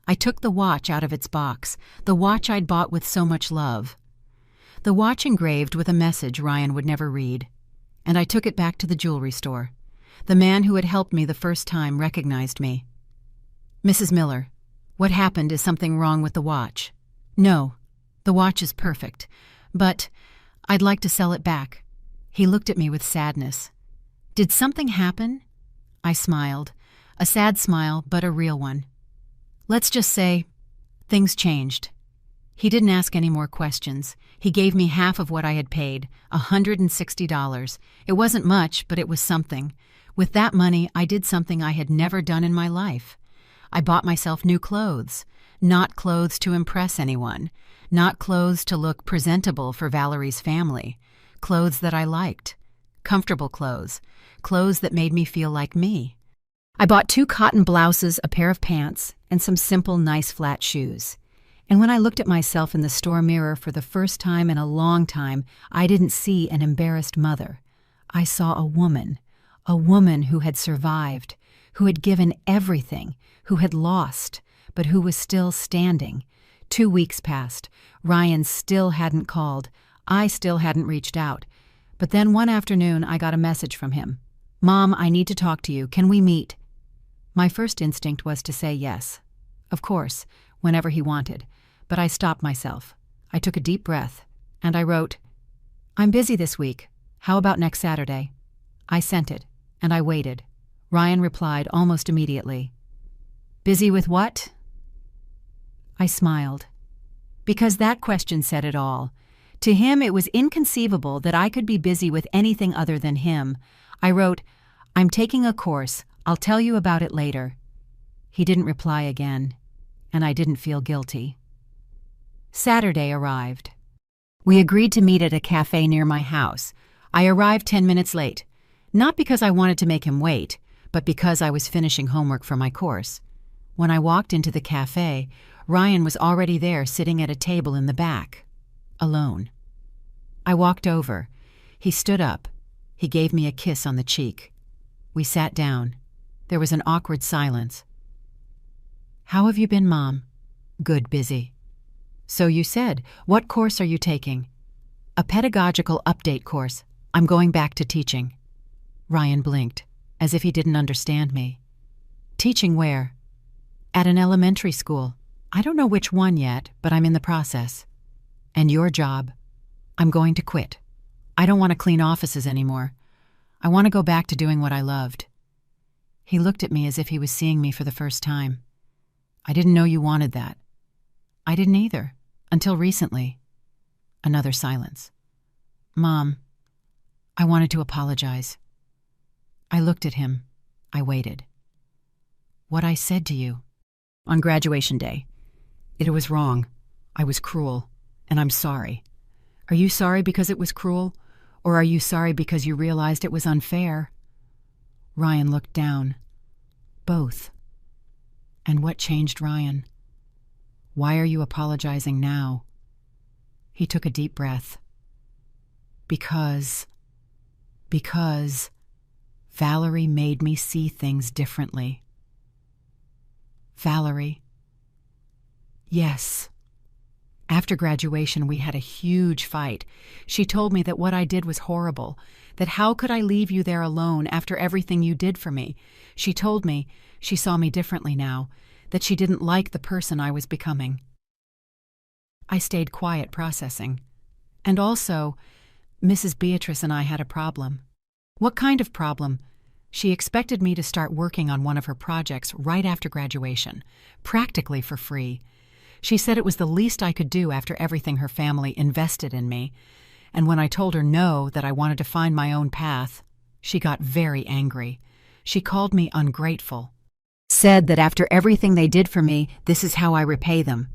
I took the watch out of its box, the watch I'd bought with so much love. The watch engraved with a message Ryan would never read. And I took it back to the jewelry store. The man who had helped me the first time recognized me. "Mrs. Miller, what happened? Is something wrong with the watch?" "No, the watch is perfect, but I'd like to sell it back." He looked at me with sadness. "Did something happen?" I smiled, a sad smile, but a real one. "Let's just say things changed." He didn't ask any more questions. He gave me half of what I had paid, $160. It wasn't much, but it was something. With that money, I did something I had never done in my life. I bought myself new clothes. Not clothes to impress anyone. Not clothes to look presentable for Valerie's family. Clothes that I liked. Comfortable clothes. Clothes that made me feel like me. I bought 2 cotton blouses, a pair of pants, and some simple, nice flat shoes. And when I looked at myself in the store mirror for the first time in a long time, I didn't see an embarrassed mother. I saw a woman who had survived, who had given everything, who had lost, but who was still standing. 2 weeks passed. Ryan still hadn't called. I still hadn't reached out. But then one afternoon I got a message from him. "Mom, I need to talk to you. Can we meet?" My first instinct was to say yes. Of course, whenever he wanted. But I stopped myself. I took a deep breath, and I wrote, "I'm busy this week. How about next Saturday?" I sent it, and I waited. Ryan replied almost immediately. "Busy with what?" I smiled. Because that question said it all. To him, it was inconceivable that I could be busy with anything other than him. I wrote, "I'm taking a course. I'll tell you about it later." He didn't reply again, and I didn't feel guilty. Saturday arrived. We agreed to meet at a cafe near my house. I arrived 10 minutes late, not because I wanted to make him wait, but because I was finishing homework for my course. When I walked into the cafe, Ryan was already there sitting at a table in the back, alone. I walked over. He stood up. He gave me a kiss on the cheek. We sat down. There was an awkward silence. "How have you been, Mom?" "Good, busy." "So you said. What course are you taking?" "A pedagogical update course. I'm going back to teaching." Ryan blinked, as if he didn't understand me. "Teaching where?" "At an elementary school. I don't know which one yet, but I'm in the process." "And your job?" "I'm going to quit. I don't want to clean offices anymore. I want to go back to doing what I loved." He looked at me as if he was seeing me for the first time. "I didn't know you wanted that." "I didn't either, until recently." Another silence. "Mom, I wanted to apologize." I looked at him. I waited. "What I said to you on graduation day. It was wrong. I was cruel, and I'm sorry. Are you sorry because it was cruel, or are you sorry because you realized it was unfair?" Ryan looked down. "Both." "And what changed, Ryan? Why are you apologizing now?" He took a deep breath. Because Valerie made me see things differently." "Valerie?" "Yes. After graduation, we had a huge fight. She told me that what I did was horrible, that how could I leave you there alone after everything you did for me? She told me she saw me differently now, that she didn't like the person I was becoming." I stayed quiet, processing. "And also, Mrs. Beatrice and I had a problem." "What kind of problem?" "She expected me to start working on one of her projects right after graduation, practically for free. She said it was the least I could do after everything her family invested in me. And when I told her no, that I wanted to find my own path, she got very angry. She called me ungrateful. Said that after everything they did for me, this is how I repay them."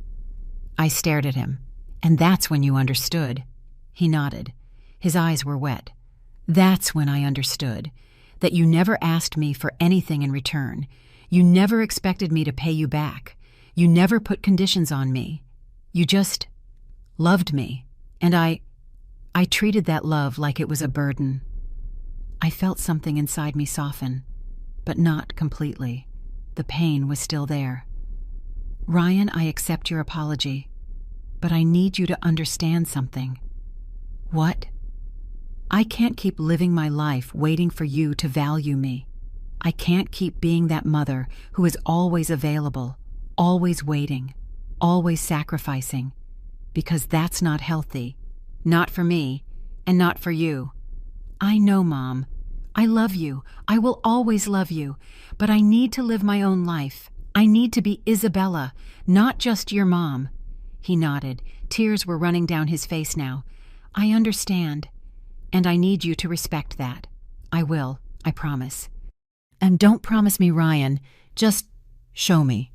I stared at him. "And that's when you understood." He nodded. His eyes were wet. "That's when I understood. That you never asked me for anything in return. You never expected me to pay you back. You never put conditions on me. You just loved me. And I treated that love like it was a burden." I felt something inside me soften, but not completely. The pain was still there. "Ryan, I accept your apology, but I need you to understand something." "What?" "I can't keep living my life waiting for you to value me. I can't keep being that mother who is always available, always waiting, always sacrificing, because that's not healthy. Not for me, and not for you. I know, Mom. I love you. I will always love you. But I need to live my own life. I need to be Isabella, not just your mom. He nodded. Tears were running down his face now. I understand, and I need you to respect that. I will, I promise. And don't promise me Ryan, just show me.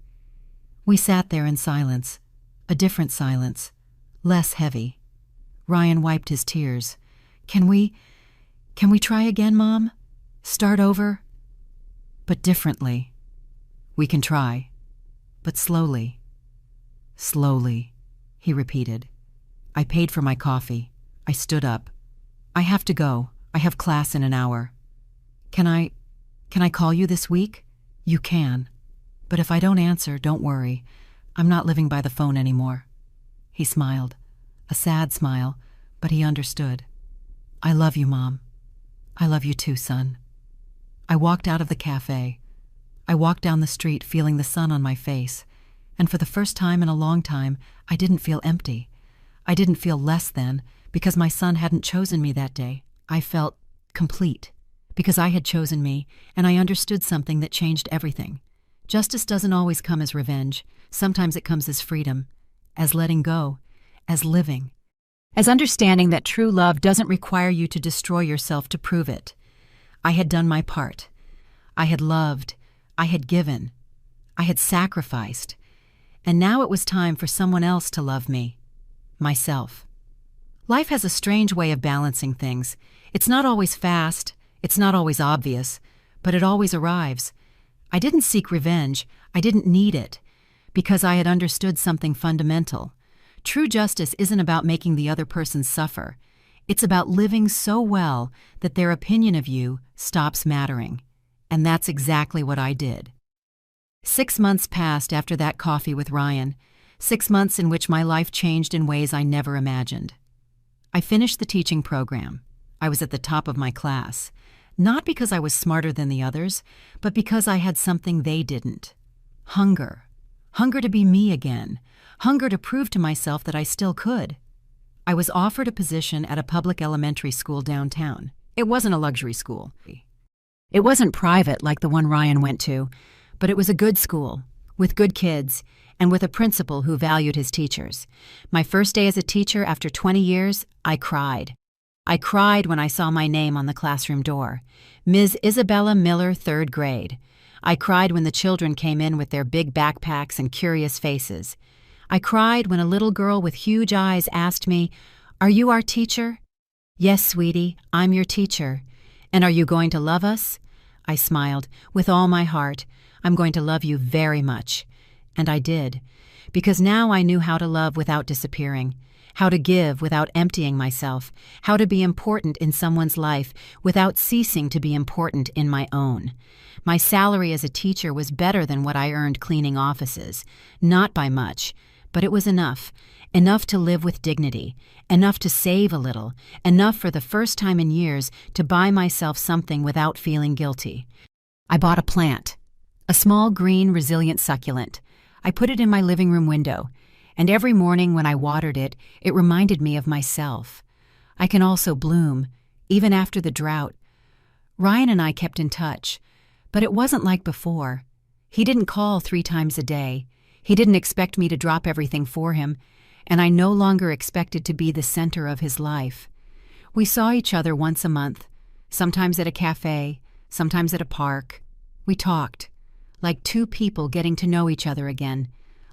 We sat there in silence, a different silence, less heavy. Ryan wiped his tears. Can we try again, Mom? Start over? But differently. We can try, but slowly. Slowly, he repeated. I paid for my coffee. I stood up. I have to go. I have class in an hour. Can I call you this week? You can. But if I don't answer, don't worry. I'm not living by the phone anymore. He smiled. A sad smile, but he understood. I love you, Mom. I love you too, son. I walked out of the cafe. I walked down the street feeling the sun on my face, and for the first time in a long time, I didn't feel empty. I didn't feel less than, because my son hadn't chosen me that day. I felt complete, because I had chosen me, and I understood something that changed everything. Justice doesn't always come as revenge. Sometimes it comes as freedom, as letting go, as living, as understanding that true love doesn't require you to destroy yourself to prove it. I had done my part. I had loved. I had given. I had sacrificed. And now it was time for someone else to love me. Myself. Life has a strange way of balancing things. It's not always fast. It's not always obvious. But it always arrives. I didn't seek revenge. I didn't need it. Because I had understood something fundamental. True justice isn't about making the other person suffer. It's about living so well that their opinion of you stops mattering. And that's exactly what I did. 6 months passed after that coffee with Ryan. 6 months in which my life changed in ways I never imagined. I finished the teaching program. I was at the top of my class. Not because I was smarter than the others, but because I had something they didn't. Hunger. Hunger to be me again. Hunger to prove to myself that I still could. I was offered a position at a public elementary school downtown. It wasn't a luxury school. It wasn't private like the one Ryan went to, but it was a good school, with good kids, and with a principal who valued his teachers. My first day as a teacher after 20 years, I cried. I cried when I saw my name on the classroom door. Ms. Isabella Miller, 3rd grade. I cried when the children came in with their big backpacks and curious faces. I cried when a little girl with huge eyes asked me, "Are you our teacher?" "Yes, sweetie, I'm your teacher." "And are you going to love us?" I smiled. "With all my heart. I'm going to love you very much." And I did, because now I knew how to love without disappearing, how to give without emptying myself, how to be important in someone's life without ceasing to be important in my own. My salary as a teacher was better than what I earned cleaning offices, not by much, but it was enough. Enough to live with dignity, enough to save a little, enough for the first time in years to buy myself something without feeling guilty. I bought a plant, a small green resilient succulent. I put it in my living room window, and every morning when I watered it, it reminded me of myself. I can also bloom, even after the drought. Ryan and I kept in touch, but it wasn't like before. He didn't call 3 times a day. He didn't expect me to drop everything for him, and I no longer expected to be the center of his life. We saw each other once a month, sometimes at a cafe, sometimes at a park. We talked, like 2 people getting to know each other again,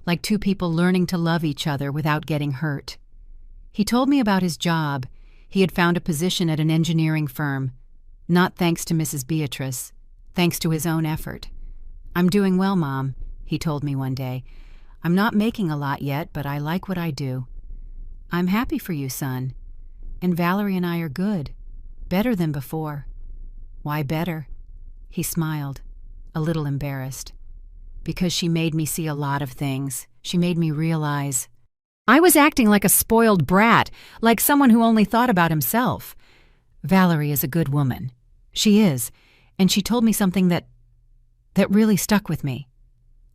like 2 people learning to love each other without getting hurt. He told me about his job. He had found a position at an engineering firm, not thanks to Mrs. Beatrice, thanks to his own effort. "I'm doing well, Mom," he told me one day. "I'm not making a lot yet, but I like what I do." "I'm happy for you, son. And Valerie and I are good. Better than before." "Why better?" He smiled, a little embarrassed. "Because she made me see a lot of things. She made me realize I was acting like a spoiled brat, like someone who only thought about himself. Valerie is a good woman. She is, and she told me something that really stuck with me."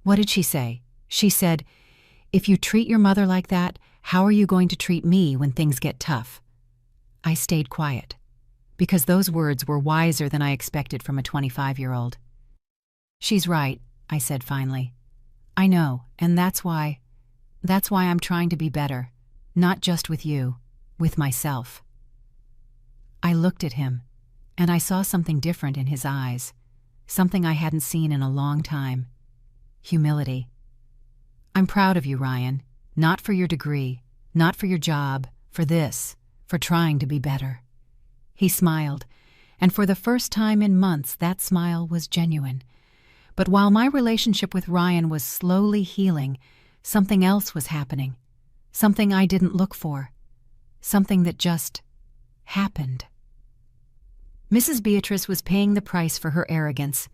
"What did she say?" "She said, if you treat your mother like that, how are you going to treat me when things get tough?" I stayed quiet, because those words were wiser than I expected from a 25-year-old. "She's right," I said finally. "I know, and that's why That's why I'm trying to be better, not just with you, with myself." I looked at him, and I saw something different in his eyes, something I hadn't seen in a long time. Humility. "I'm proud of you, Ryan, not for your degree, not for your job, for this, for trying to be better." He smiled, and for the first time in months that smile was genuine. But while my relationship with Ryan was slowly healing, something else was happening, something I didn't look for, something that just happened. Mrs. Beatrice was paying the price for her arrogance.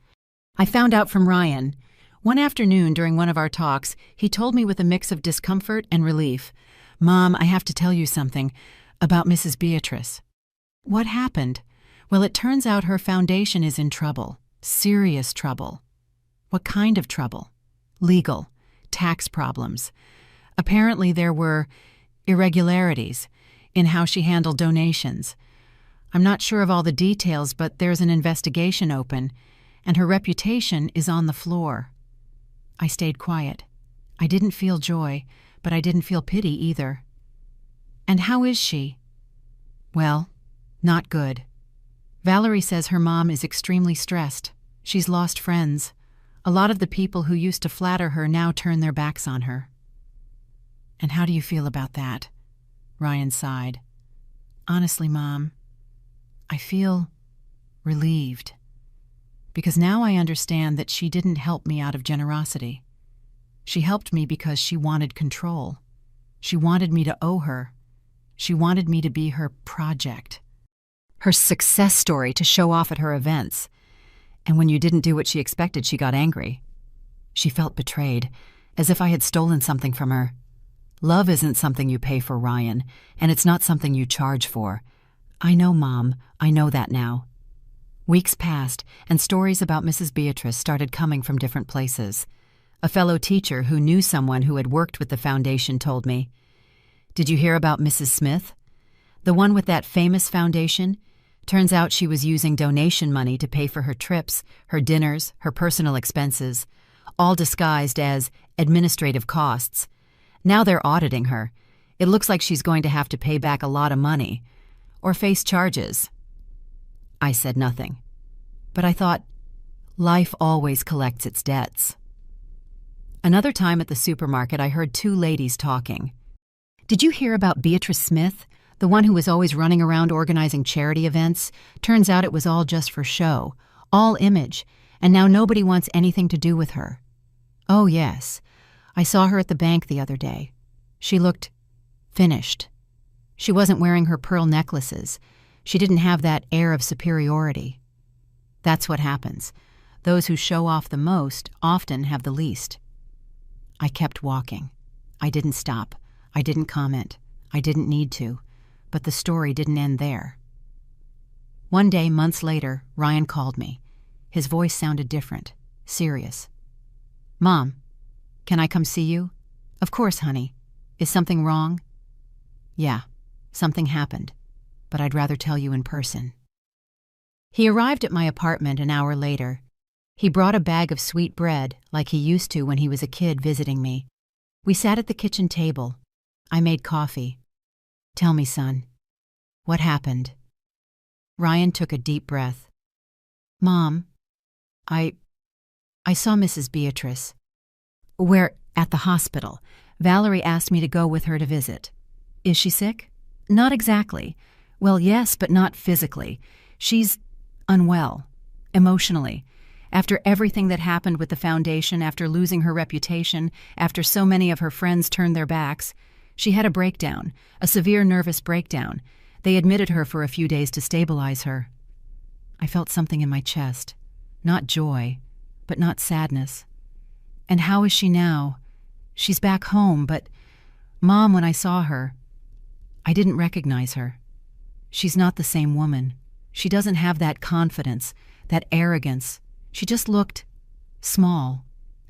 I found out from Ryan. One afternoon during one of our talks, he told me with a mix of discomfort and relief, "Mom, I have to tell you something about Mrs. Beatrice." "What happened?" "Well, it turns out her foundation is in trouble, serious trouble." "What kind of trouble?" "Legal, tax problems. Apparently there were irregularities in how she handled donations. I'm not sure of all the details, but there's an investigation open, and her reputation is on the floor." I stayed quiet. I didn't feel joy, but I didn't feel pity either. "And how is she?" "Well, not good. Valerie says her mom is extremely stressed. She's lost friends. A lot of the people who used to flatter her now turn their backs on her." "And how do you feel about that?" Ryan sighed. "Honestly, Mom, I feel relieved. Because now I understand that she didn't help me out of generosity. She helped me because she wanted control. She wanted me to owe her. She wanted me to be her project, her success story to show off at her events. And when you didn't do what she expected, she got angry. She felt betrayed, as if I had stolen something from her. Love isn't something you pay for, Ryan, and it's not something you charge for. I know, Mom, I know that now." Weeks passed, and stories about Mrs. Beatrice started coming from different places. A fellow teacher who knew someone who had worked with the foundation told me, "Did you hear about Mrs. Smith? The one with that famous foundation? Turns out she was using donation money to pay for her trips, her dinners, her personal expenses, all disguised as administrative costs. Now they're auditing her. It looks like she's going to have to pay back a lot of money, or face charges." I said nothing, but I thought, life always collects its debts. Another time at the supermarket, I heard two ladies talking. "Did you hear about Beatrice Smith, the one who was always running around organizing charity events? Turns out it was all just for show, all image, and now nobody wants anything to do with her." "Oh, yes. I saw her at the bank the other day. She looked finished. She wasn't wearing her pearl necklaces. She didn't have that air of superiority." That's what happens. Those who show off the most often have the least. I kept walking. I didn't stop. I didn't comment. I didn't need to. But the story didn't end there. One day, months later, Ryan called me. His voice sounded different, serious. "Mom, can I come see you?" "Of course, honey. Is something wrong?" "Yeah, something happened, but I'd rather tell you in person." He arrived at my apartment an hour later. He brought a bag of sweet bread like he used to when he was a kid visiting me. We sat at the kitchen table. I made coffee. "Tell me, son, what happened?" Ryan took a deep breath. "Mom, I saw Mrs. Beatrice. We're at the hospital. Valerie asked me to go with her to visit." "Is she sick?" "Not exactly. Well, yes, but not physically. She's unwell, emotionally. After everything that happened with the foundation, after losing her reputation, after so many of her friends turned their backs, she had a breakdown, a severe nervous breakdown. They admitted her for a few days to stabilize her." I felt something in my chest. Not joy, but not sadness. "And how is she now?" "She's back home, but, Mom, when I saw her, I didn't recognize her. She's not the same woman. She doesn't have that confidence, that arrogance. She just looked small,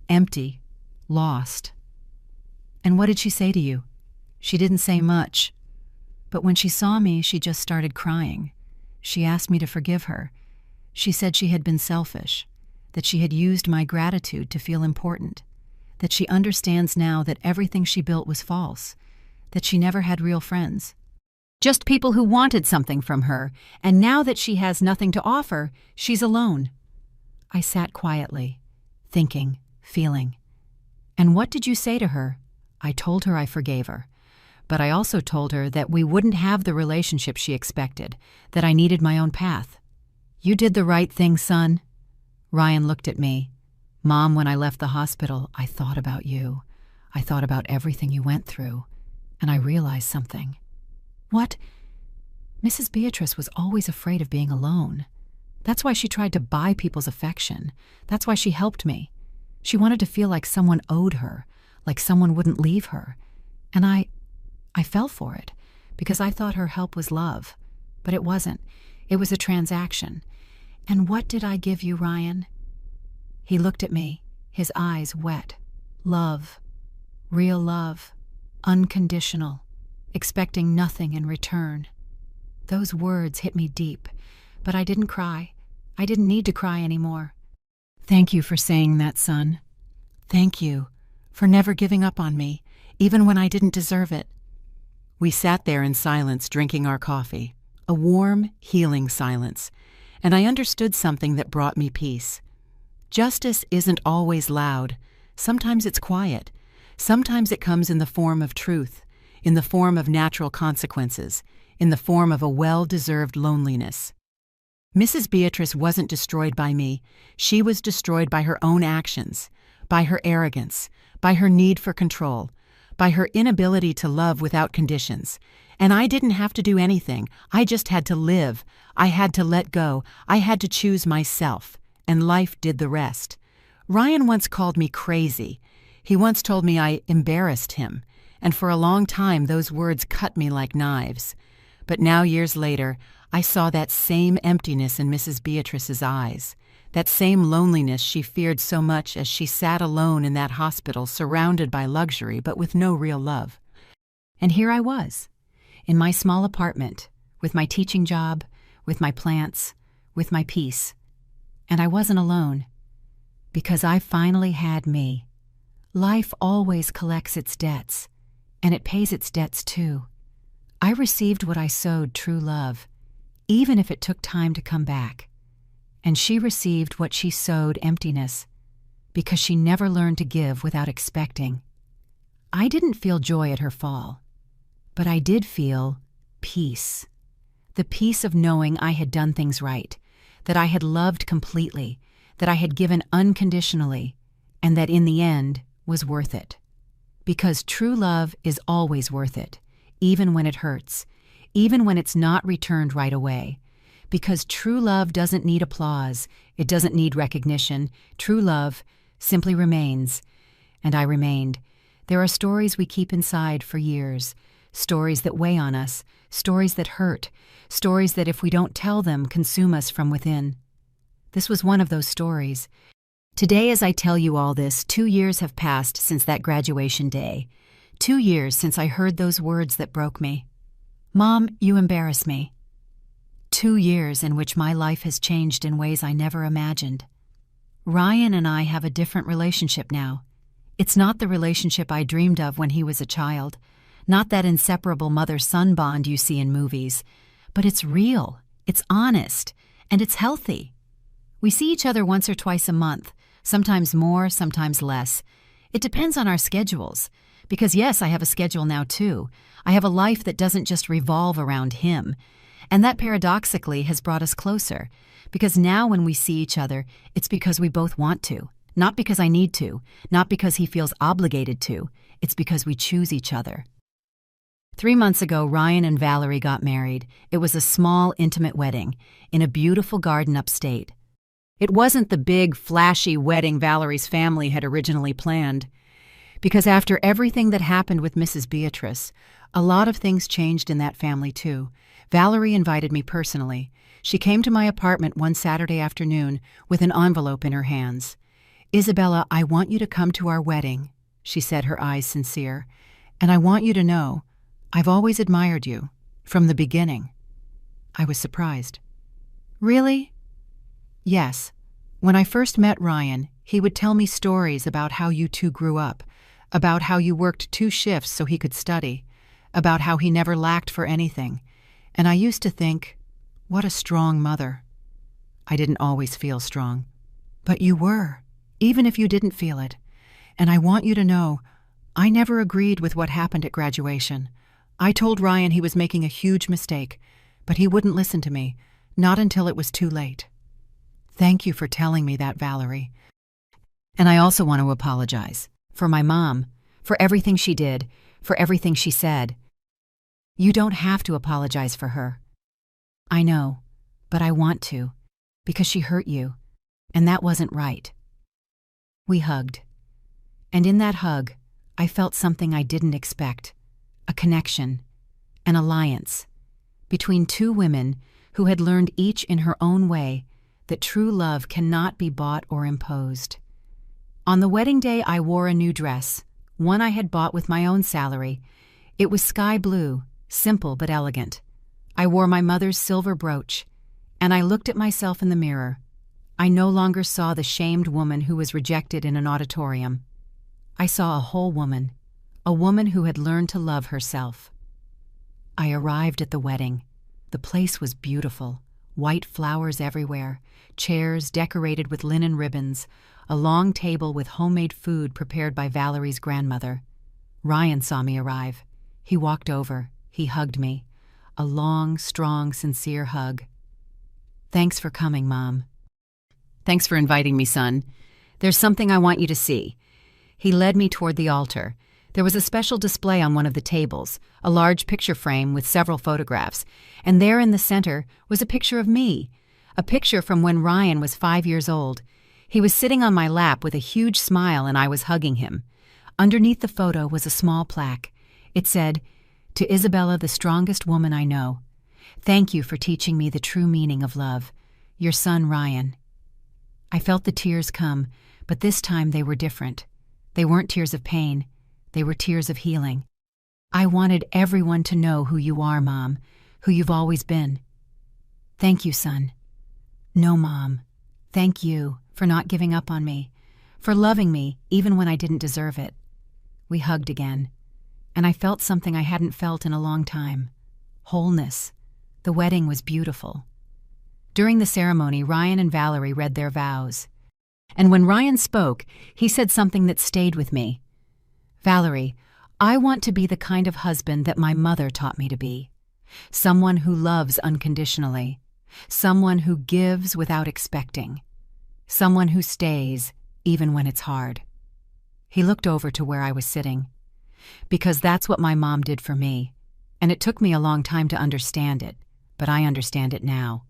empty, lost." "And what did she say to you?" "She didn't say much. But when she saw me, she just started crying. She asked me to forgive her. She said she had been selfish, that she had used my gratitude to feel important, that she understands now that everything she built was false, that she never had real friends. Just people who wanted something from her, and now that she has nothing to offer, she's alone. I sat quietly, thinking, feeling. And what did you say to her? I told her I forgave her. But I also told her that we wouldn't have the relationship she expected, that I needed my own path. You did the right thing, son. Ryan looked at me. Mom, when I left the hospital, I thought about you. I thought about everything you went through. And I realized something. What? Mrs. Beatrice was always afraid of being alone. That's why she tried to buy people's affection. That's why she helped me. She wanted to feel like someone owed her, like someone wouldn't leave her. And I fell for it, because I thought her help was love. But it wasn't. It was a transaction. And what did I give you, Ryan? He looked at me, his eyes wet. Love. Real love. Unconditional. Expecting nothing in return. Those words hit me deep, but I didn't cry. I didn't need to cry anymore. Thank you for saying that, son. Thank you for never giving up on me, even when I didn't deserve it. We sat there in silence, drinking our coffee, a warm, healing silence, and I understood something that brought me peace. Justice isn't always loud. Sometimes it's quiet. Sometimes it comes in the form of truth, in the form of natural consequences, in the form of a well-deserved loneliness. Mrs. Beatrice wasn't destroyed by me. She was destroyed by her own actions, by her arrogance, by her need for control, by her inability to love without conditions. And I didn't have to do anything. I just had to live. I had to let go. I had to choose myself. And life did the rest. Ryan once called me crazy. He once told me I embarrassed him. And for a long time, those words cut me like knives. But now, years later, I saw that same emptiness in Mrs. Beatrice's eyes, that same loneliness she feared so much as she sat alone in that hospital, surrounded by luxury but with no real love. And here I was, in my small apartment, with my teaching job, with my plants, with my peace. And I wasn't alone, because I finally had me. Life always collects its debts, and it pays its debts too. I received what I sowed, true love, even if it took time to come back. And she received what she sowed, emptiness, because she never learned to give without expecting. I didn't feel joy at her fall, but I did feel peace. The peace of knowing I had done things right, that I had loved completely, that I had given unconditionally, and that in the end was worth it. Because true love is always worth it, even when it hurts, even when it's not returned right away. Because true love doesn't need applause, it doesn't need recognition. True love simply remains. And I remained. There are stories we keep inside for years, stories that weigh on us, stories that hurt, stories that if we don't tell them, consume us from within. This was one of those stories. Today, as I tell you all this, 2 years have passed since that graduation day. 2 years since I heard those words that broke me. Mom, you embarrass me. 2 years in which my life has changed in ways I never imagined. Ryan and I have a different relationship now. It's not the relationship I dreamed of when he was a child, not that inseparable mother-son bond you see in movies, but it's real, it's honest, and it's healthy. We see each other once or twice a month, sometimes more, sometimes less. It depends on our schedules. Because yes, I have a schedule now too. I have a life that doesn't just revolve around him. And that paradoxically has brought us closer. Because now when we see each other, it's because we both want to. Not because I need to. Not because he feels obligated to. It's because we choose each other. 3 months ago, Ryan and Valerie got married. It was a small, intimate wedding in a beautiful garden upstate. It wasn't the big, flashy wedding Valerie's family had originally planned. Because after everything that happened with Mrs. Beatrice, a lot of things changed in that family too. Valerie invited me personally. She came to my apartment one Saturday afternoon with an envelope in her hands. "Isabella, I want you to come to our wedding," she said, her eyes sincere. "And I want you to know, I've always admired you, from the beginning." I was surprised. "Really?" "Yes. When I first met Ryan, He would tell me stories about how you two grew up, about how you worked 2 shifts so he could study, about how he never lacked for anything. And I used to think, what a strong mother. I didn't always feel strong. But you were, even if you didn't feel it. And I want you to know, I never agreed with what happened at graduation. I told Ryan he was making a huge mistake, but he wouldn't listen to me, not until it was too late. Thank you for telling me that, Valerie. And I also want to apologize for my mom, for everything she did, for everything she said. You don't have to apologize for her. I know, but I want to, because she hurt you, and that wasn't right. We hugged. And in that hug, I felt something I didn't expect, a connection, an alliance, between 2 women who had learned each in her own way that true love cannot be bought or imposed. On the wedding day, I wore a new dress, one I had bought with my own salary. It was sky blue, simple but elegant. I wore my mother's silver brooch, and I looked at myself in the mirror. I no longer saw the shamed woman who was rejected in an auditorium. I saw a whole woman, a woman who had learned to love herself. I arrived at the wedding. The place was beautiful, white flowers everywhere, chairs decorated with linen ribbons, a long table with homemade food prepared by Valerie's grandmother. Ryan saw me arrive. He walked over. He hugged me. A long, strong, sincere hug. Thanks for coming, Mom. Thanks for inviting me, son. There's something I want you to see. He led me toward the altar. There was a special display on one of the tables, a large picture frame with several photographs, and there in the center was a picture of me, a picture from when Ryan was 5 years old. He was sitting on my lap with a huge smile and I was hugging him. Underneath the photo was a small plaque. It said, "To Isabella, the strongest woman I know. Thank you for teaching me the true meaning of love. Your son, Ryan." I felt the tears come, but this time they were different. They weren't tears of pain. They were tears of healing. I wanted everyone to know who you are, Mom, who you've always been. Thank you, son. No, Mom. Thank you for not giving up on me, for loving me even when I didn't deserve it. We hugged again, and I felt something I hadn't felt in a long time. Wholeness. The wedding was beautiful. During the ceremony, Ryan and Valerie read their vows. And when Ryan spoke, he said something that stayed with me. "Valerie, I want to be the kind of husband that my mother taught me to be. Someone who loves unconditionally. Someone who gives without expecting. Someone who stays even when it's hard." He looked over to where I was sitting. Because that's what my mom did for me, and it took me a long time to understand it, but I understand it now.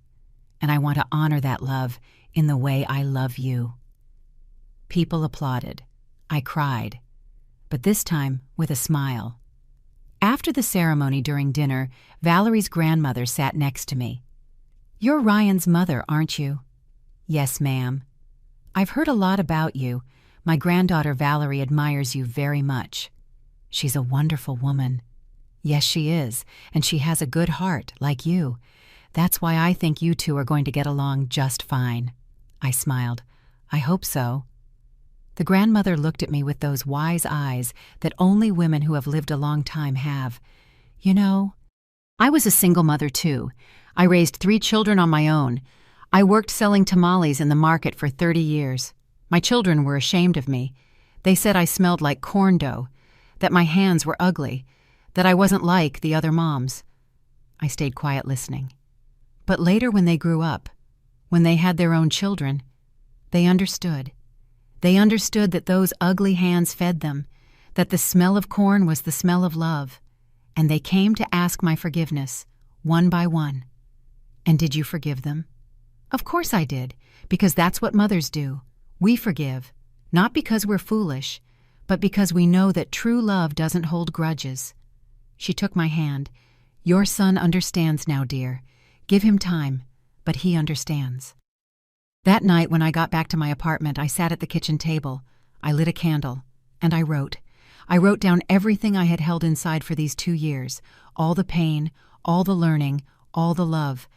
And I want to honor that love in the way I love you. People applauded. I cried, but this time with a smile. After the ceremony during dinner, Valerie's grandmother sat next to me. "You're Ryan's mother, aren't you?" "Yes, ma'am." "I've heard a lot about you. My granddaughter Valerie admires you very much." "She's a wonderful woman." "Yes, she is, and she has a good heart, like you. That's why I think you two are going to get along just fine." I smiled. "I hope so." The grandmother looked at me with those wise eyes that only women who have lived a long time have. "You know, I was a single mother too. I raised 3 children on my own. I worked selling tamales in the market for 30 years. My children were ashamed of me. They said I smelled like corn dough, that my hands were ugly, that I wasn't like the other moms." I stayed quiet listening. But later when they grew up, when they had their own children, they understood. They understood that those ugly hands fed them, that the smell of corn was the smell of love, and they came to ask my forgiveness, one by one. "And did you forgive them?" "Of course I did, because that's what mothers do. We forgive, not because we're foolish, but because we know that true love doesn't hold grudges." She took my hand. "Your son understands now, dear. Give him time, but he understands." That night when I got back to my apartment, I sat at the kitchen table. I lit a candle, and I wrote. I wrote down everything I had held inside for these 2 years, all the pain, all the learning, all the love.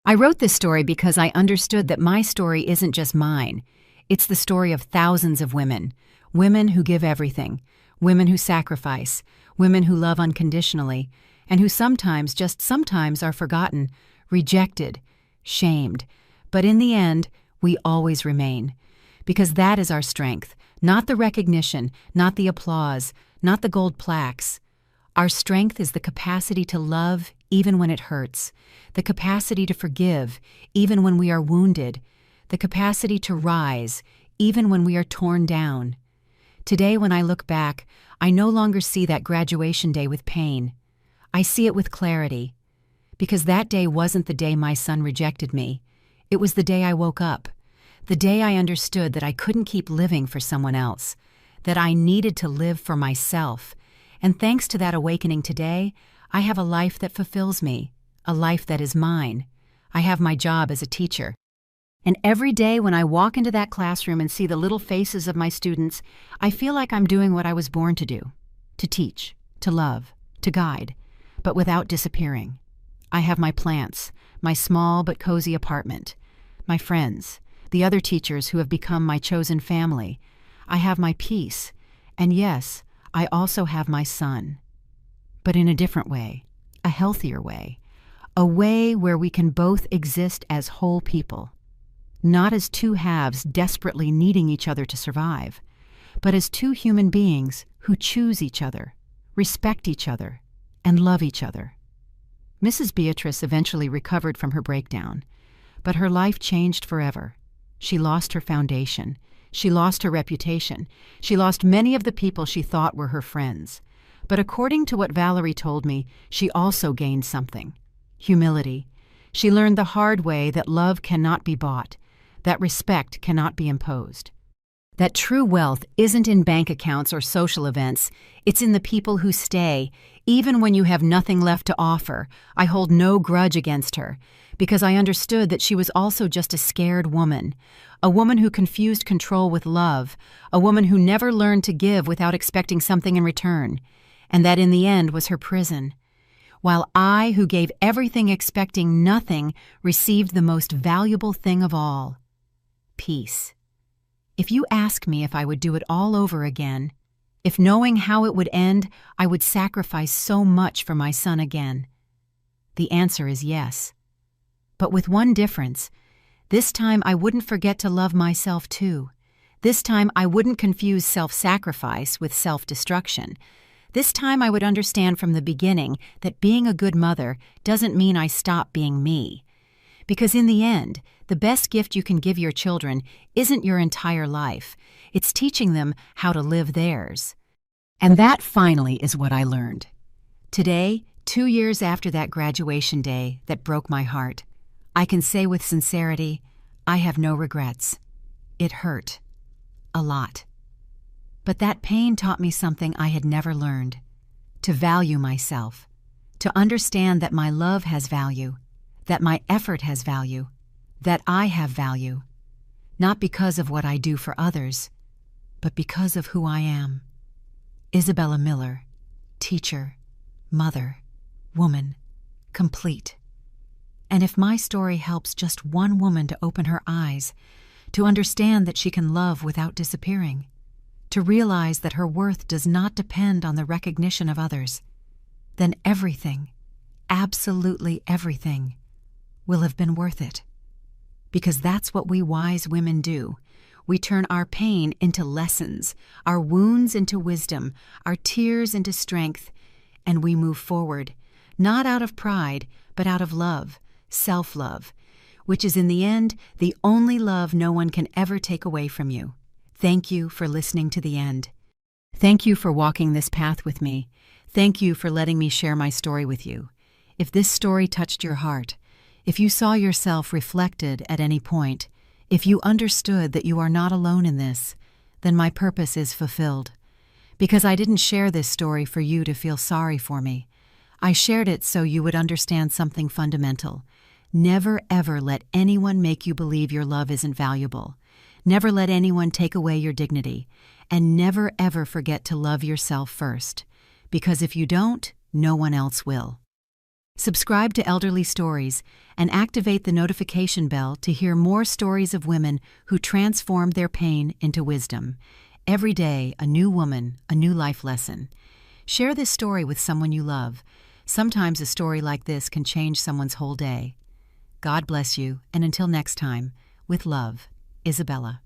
I wrote this story because I understood that my story isn't just mine. It's the story of thousands of women, women who give everything, women who sacrifice, women who love unconditionally, and who sometimes, just sometimes, are forgotten, rejected, shamed. But in the end, we always remain. Because that is our strength, not the recognition, not the applause, not the gold plaques. Our strength is the capacity to love even when it hurts, the capacity to forgive even when we are wounded, the capacity to rise even when we are torn down. Today, when I look back, I no longer see that graduation day with pain. I see it with clarity. Because that day wasn't the day my son rejected me. It was the day I woke up. The day I understood that I couldn't keep living for someone else, that I needed to live for myself. And thanks to that awakening today, I have a life that fulfills me, a life that is mine. I have my job as a teacher. And every day when I walk into that classroom and see the little faces of my students, I feel like I'm doing what I was born to do, to teach, to love, to guide, but without disappearing. I have my plants, my small but cozy apartment, my friends, the other teachers who have become my chosen family. I have my peace, and yes, I also have my son. But in a different way, a healthier way, a way where we can both exist as whole people. Not as two halves desperately needing each other to survive, but as two human beings who choose each other, respect each other, and love each other. Mrs. Beatrice eventually recovered from her breakdown, but her life changed forever. She lost her foundation. She lost her reputation. She lost many of the people she thought were her friends. But according to what Valerie told me, she also gained something: humility. She learned the hard way that love cannot be bought, that respect cannot be imposed, that true wealth isn't in bank accounts or social events, it's in the people who stay, even when you have nothing left to offer. I hold no grudge against her, because I understood that she was also just a scared woman, a woman who confused control with love, a woman who never learned to give without expecting something in return, and that in the end was her prison. While I, who gave everything expecting nothing, received the most valuable thing of all: peace. If you ask me if I would do it all over again, if knowing how it would end, I would sacrifice so much for my son again, the answer is yes. But with one difference: this time I wouldn't forget to love myself too. This time I wouldn't confuse self-sacrifice with self-destruction. This time I would understand from the beginning that being a good mother doesn't mean I stop being me. Because in the end, the best gift you can give your children isn't your entire life. It's teaching them how to live theirs. And that finally is what I learned. Today, 2 years after that graduation day that broke my heart, I can say with sincerity, I have no regrets. It hurt. A lot. But that pain taught me something I had never learned: to value myself, to understand that my love has value, that my effort has value, that I have value, not because of what I do for others, but because of who I am. Isabella Miller, teacher, mother, woman, complete. And if my story helps just one woman to open her eyes, to understand that she can love without disappearing, to realize that her worth does not depend on the recognition of others, then everything, absolutely everything, will have been worth it. Because that's what we wise women do. We turn our pain into lessons, our wounds into wisdom, our tears into strength, and we move forward, not out of pride, but out of love, self-love, which is in the end the only love no one can ever take away from you. Thank you for listening to the end. Thank you for walking this path with me. Thank you for letting me share my story with you. If this story touched your heart, if you saw yourself reflected at any point, if you understood that you are not alone in this, then my purpose is fulfilled. Because I didn't share this story for you to feel sorry for me. I shared it so you would understand something fundamental. Never ever let anyone make you believe your love isn't valuable. Never let anyone take away your dignity. And never ever forget to love yourself first. Because if you don't, no one else will. Subscribe to Elderly Stories and activate the notification bell to hear more stories of women who transformed their pain into wisdom. Every day, a new woman, a new life lesson. Share this story with someone you love. Sometimes a story like this can change someone's whole day. God bless you, and until next time, with love, Isabella.